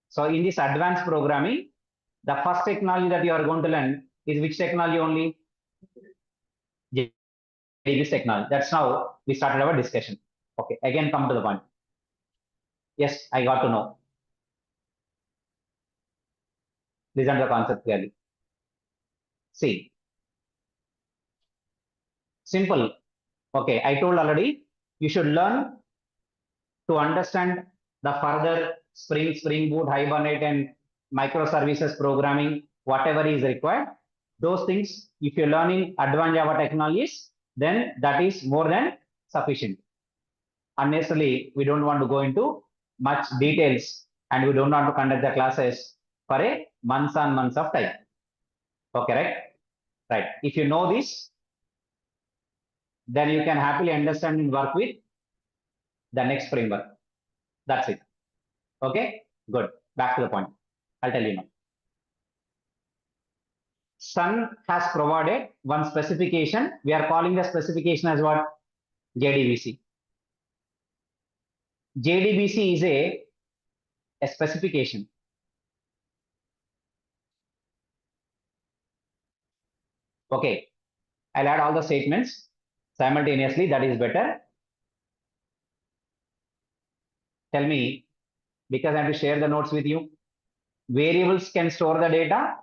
[SPEAKER 1] So in this advanced programming, the first technology that you are going to learn is which technology only? JDBC technology. That's how we started our discussion. Okay, again come to the point. Yes, I got to know. Listen to the concept clearly. See, simple. Okay, I told already, you should learn to understand the further Spring Boot, Hibernate, and microservices programming, whatever is required. Those things, if you learn in advanced Java technologies, then that is more than sufficient. Unnecessarily, we don't want to go into much details and we don't want to conduct the classes for a months and months of time. Okay, right? Right. If you know this, then you can happily understand and work with the next framework. That's it. Okay, good. Back to the point. I'll tell you now. Sun has provided one specification. We are calling the specification as what? JDBC. JDBC is a specification. Okay, I'll add all the statements simultaneously. That is better. Tell me, because I have to share the notes with you. Variables can store the data.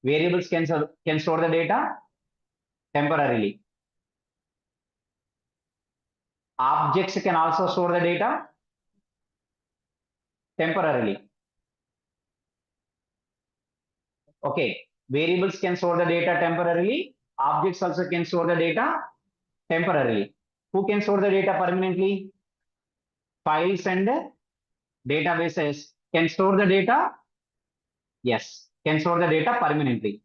[SPEAKER 1] Variables can store the data temporarily. Objects can also store the data temporarily. Okay, variables can store the data temporarily. Objects also can store the data temporarily. Who can store the data permanently? Files and databases can store the data. Yes, can store the data permanently.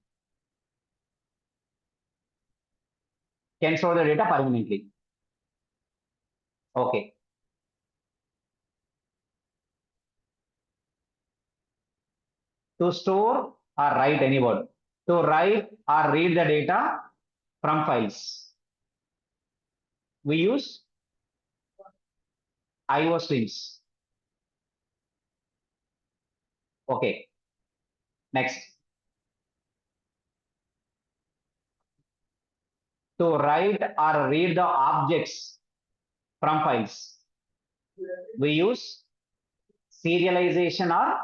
[SPEAKER 1] Can store the data permanently. Okay. To store or write any word. To write or read the data from files. We use IO streams. Okay. Next. To write or read the objects from files. We use serialization or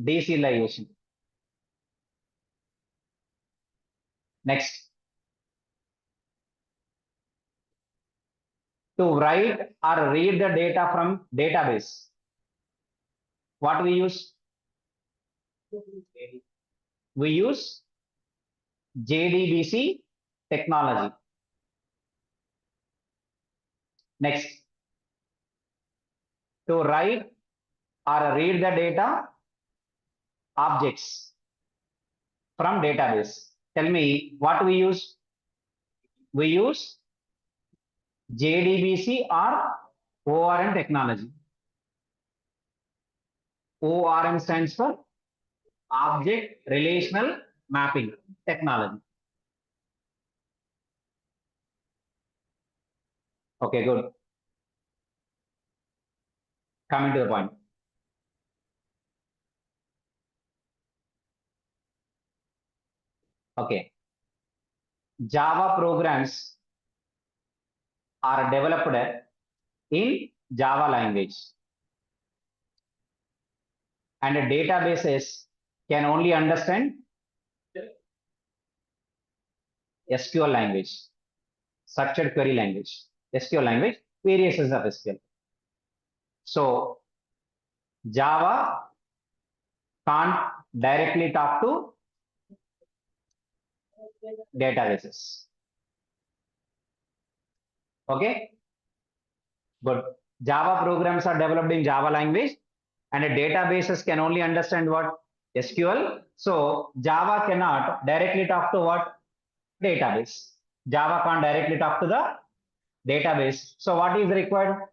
[SPEAKER 1] deserialization. Next. To write or read the data from database. What we use? We use JDBC technology. Next. To write or read the data objects from database. Tell me what we use? We use JDBC or ORM technology. ORM stands for Object Relational Mapping Technology. Okay, good. Coming to the point. Okay. Java programs are developed in Java language. And databases can only understand SQL language, structured query language, SQL language, variations of SQL. So Java can't directly talk to databases. Okay, good. Java programs are developed in Java language and databases can only understand what? SQL, So Java cannot directly talk to what? Database. Java can't directly talk to the database. So what is required?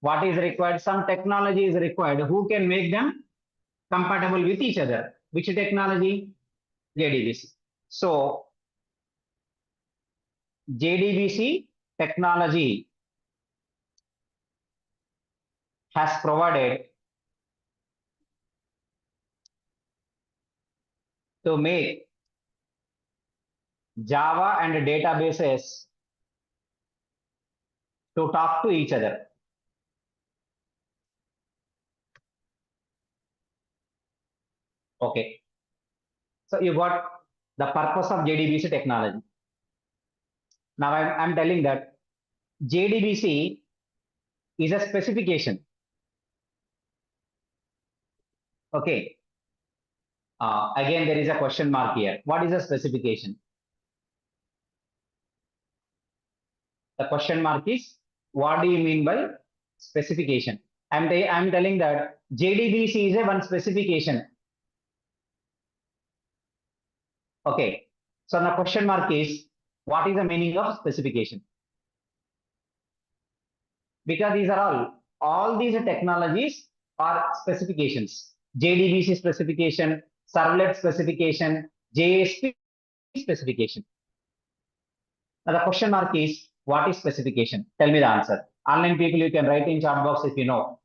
[SPEAKER 1] What is required? Some technology is required. Who can make them compatible with each other? Which technology? JDBC. So JDBC technology has provided to make Java and databases to talk to each other. Okay. So you got the purpose of JDBC technology. Now I'm telling that JDBC is a specification. Okay. Again, there is a question mark here. What is a specification? The question mark is, what do you mean by specification? I'm telling that JDBC is a one specification. Okay. So the question mark is, what is the meaning of specification? Because these are all these technologies are specifications. JDBC specification, servlet specification, JSP specification. Now the question mark is, what is specification? Tell me the answer. Online people, you can write in chat box if you know.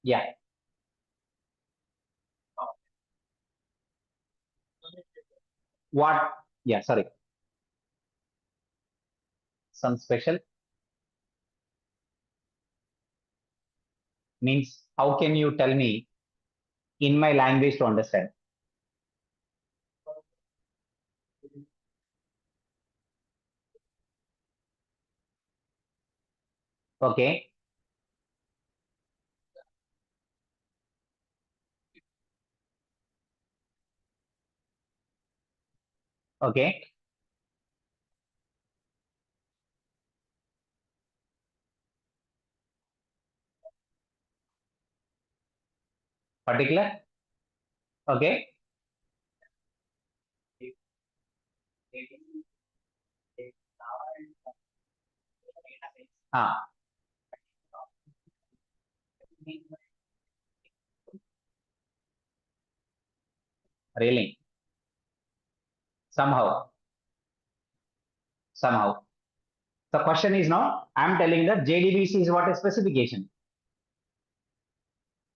[SPEAKER 1] Yeah. What? Yeah, sorry. Some special means, how can you tell me in my language to understand? Okay. Okay. Particular. Okay. Ah. Really. Somehow. Somehow. The question is now, I'm telling that JDBC is what a specification.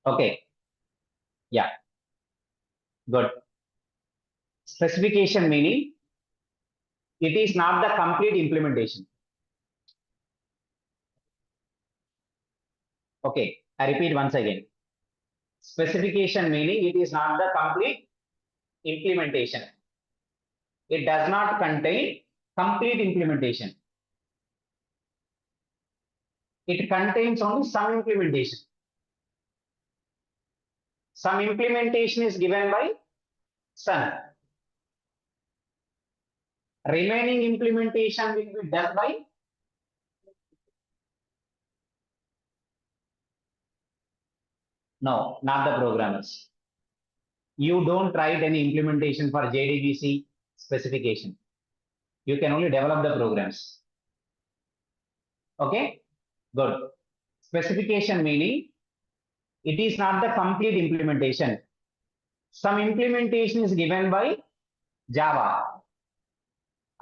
[SPEAKER 1] Okay. Yeah. Good. Specification meaning it is not the complete implementation. Okay. I repeat once again. Specification meaning it is not the complete implementation. It does not contain complete implementation. It contains only some implementation. Some implementation is given by Sun. Remaining implementation will be done by no, not the programmers. You don't write any implementation for JDBC specification. You can only develop the programs. Okay, good. Specification meaning it is not the complete implementation. Some implementation is given by Java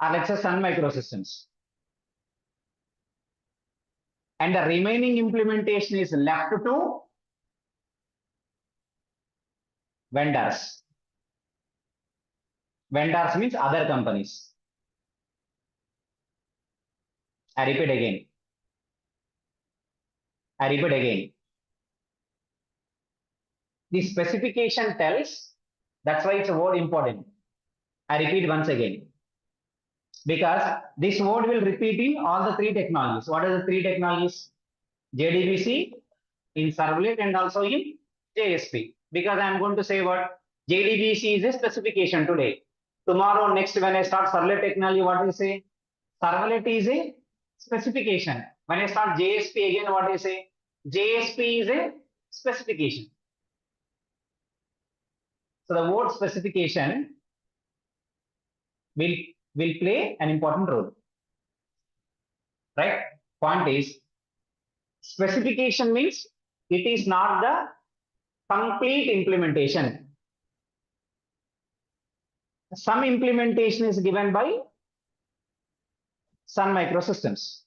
[SPEAKER 1] or let's say Sun Microsystems. And the remaining implementation is left to vendors. Vendors means other companies. I repeat again. I repeat again. The specification tells, that's why it's a word important. I repeat once again. Because this word will repeat in all the three technologies. What are the three technologies? JDBC, in servlet and also in JSP. Because I'm going to say what JDBC is a specification today. Tomorrow, next, when I start servlet technology, what do you say? Servlet is a specification. When I start JSP again, what do you say? JSP is a specification. So the word specification will play an important role. Right? Point is, specification means it is not the complete implementation. Some implementation is given by Sun Microsystems.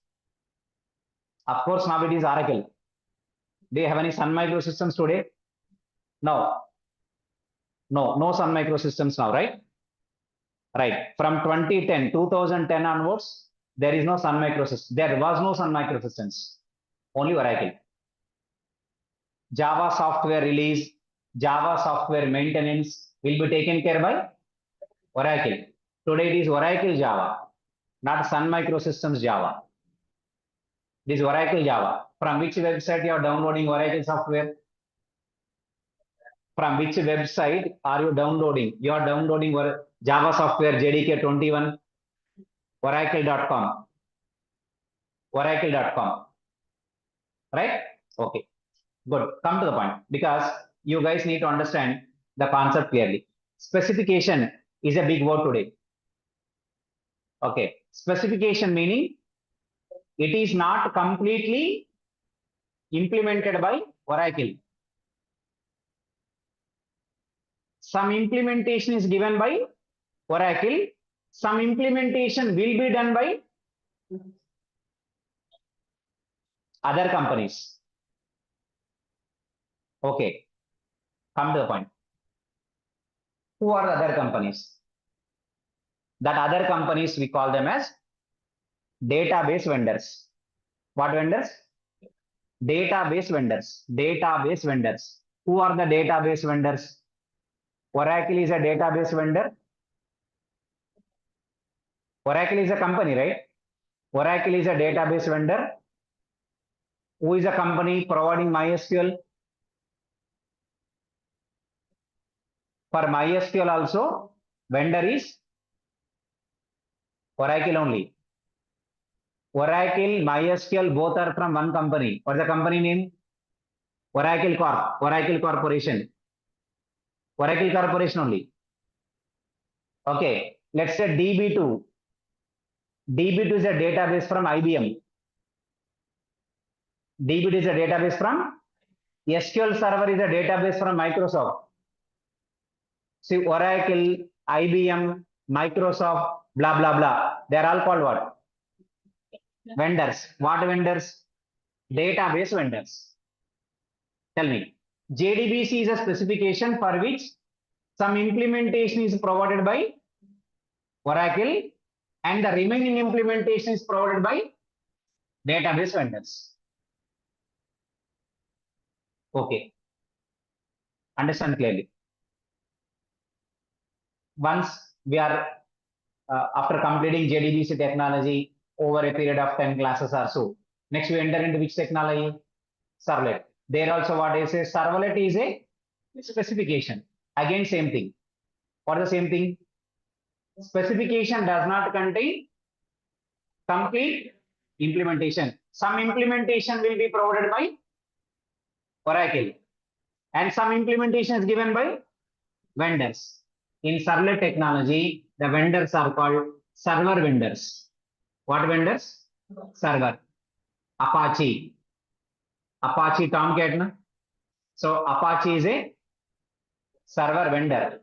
[SPEAKER 1] Of course, now it is Oracle. Do you have any Sun Microsystems today? No. No Sun Microsystems now, right? Right. From 2010 onwards, there is no Sun Microsystems. There was no Sun Microsystems. Only Oracle. Java software release, Java software maintenance will be taken care by Oracle. Today it is Oracle Java, not Sun Microsystems Java. This is Oracle Java. From which website you are downloading Oracle software? From which website are you downloading? You are downloading Java software JDK21, Oracle.com. Oracle.com. Right? Okay. Good. Come to the point, because you guys need to understand the concept clearly. Specification is a big word today. Okay. Specification meaning it is not completely implemented by Oracle. Some implementation is given by Oracle. Some implementation will be done by other companies. Okay. Come to the point. Who are the other companies? That other companies, we call them as database vendors. What vendors? Database vendors. Database vendors. Who are the database vendors? Oracle is a database vendor. Oracle is a company, right? Oracle is a database vendor. Who is a company providing MySQL? For MySQL also, vendor is Oracle only. Oracle, MySQL, both are from one company. What's the company name? Oracle Corp. Oracle Corporation. Oracle Corporation only. Okay. Let's say DB2. DB2 is a database from IBM. DB2 is a database from SQL Server is a database from Microsoft. See, Oracle, IBM, Microsoft, blah, blah, blah. They are all called what? Vendors. What vendors? Database vendors. Tell me. JDBC is a specification for which some implementation is provided by Oracle and the remaining implementation is provided by database vendors. Okay. Understand clearly. Once we are after completing JDBC technology over a period of 10 classes or so, next we enter into which technology? Servlet. There also what I say, servlet is a specification. Again, same thing. What is the same thing? Specification does not contain complete implementation. Some implementation will be provided by Oracle and some implementation is given by vendors. In servlet technology, the vendors are called server vendors. What vendors? Server. Apache. Apache Tomcat. Na? So Apache is a server vendor.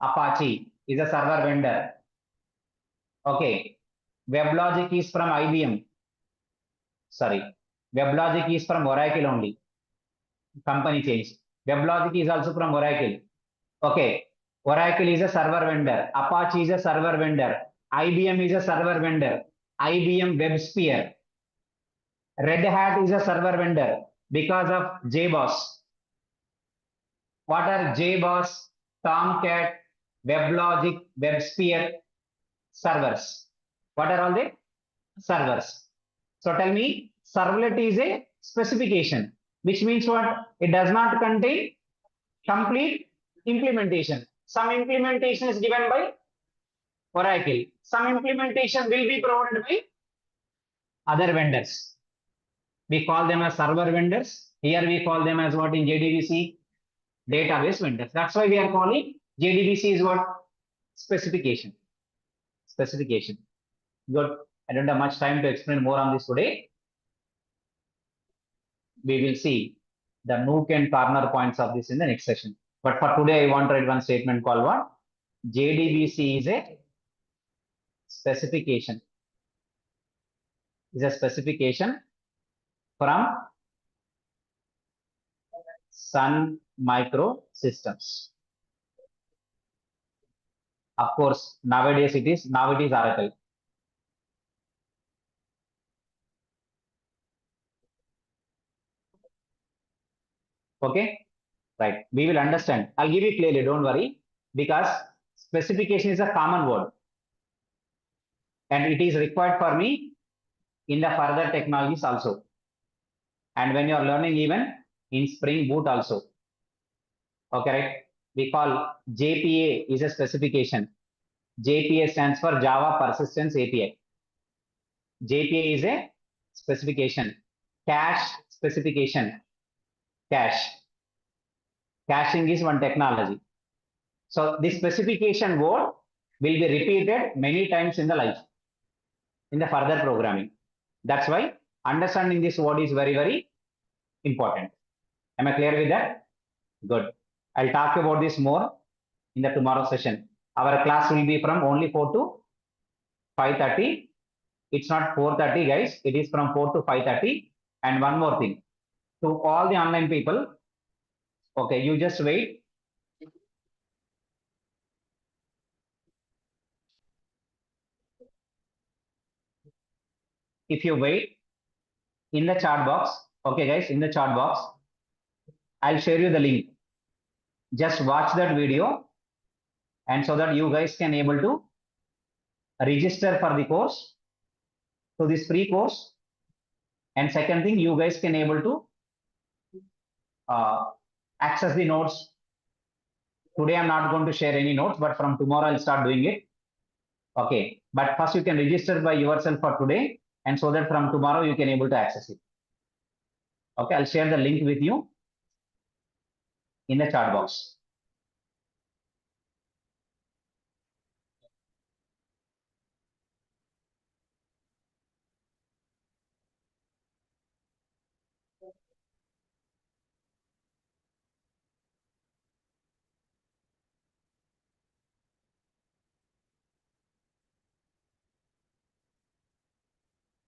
[SPEAKER 1] Apache is a server vendor. Okay. WebLogic is from IBM. Sorry. WebLogic is from Oracle only. Company change. WebLogic is also from Oracle. Okay. Oracle is a server vendor. Apache is a server vendor. IBM is a server vendor. IBM WebSphere. Red Hat is a server vendor because of JBoss. What are JBoss, Tomcat, WebLogic, WebSphere servers? What are all the servers? So tell me, servlet is a specification, which means what? It does not contain complete implementation. Some implementation is given by Oracle. Some implementation will be provided by other vendors. We call them as server vendors. Here we call them as what in JDBC? Database vendors. That's why we are calling JDBC is what? Specification. Specification. Good. I don't have much time to explain more on this today. We will see the nook and corner points of this in the next session. But for today, I want to write one statement called what? JDBC is a specification. Is a specification from Sun Microsystems. Of course, nowadays it is Oracle. Okay, right. We will understand. I'll give you clearly, don't worry, because specification is a common word. And it is required for me in the further technologies also. And when you are learning even in Spring Boot also. Okay, right? We call JPA is a specification. JPA stands for Java Persistence API. JPA is a specification. Cache specification. Cache. Caching is one technology. So this specification word will be repeated many times in the life, in the further programming. That's why understanding this word is very, very important. Am I clear with that? Good. I'll talk about this more in the tomorrow session. Our class will be from only 4 to 5:30. It's not 4:30, guys. It is from 4 to 5:30. And one more thing, to all the online people, okay, you just wait. If you wait in the chat box, okay, guys, in the chat box, I'll share you the link. Just watch that video, and so that you guys can able to register for the course, so this free course. And second thing, you guys can able to access the notes. Today I'm not going to share any notes, but from tomorrow I'll start doing it. Okay, but first you can register by yourself for today, and so that from tomorrow you can able to access it. Okay, I'll share the link with you in the chat box.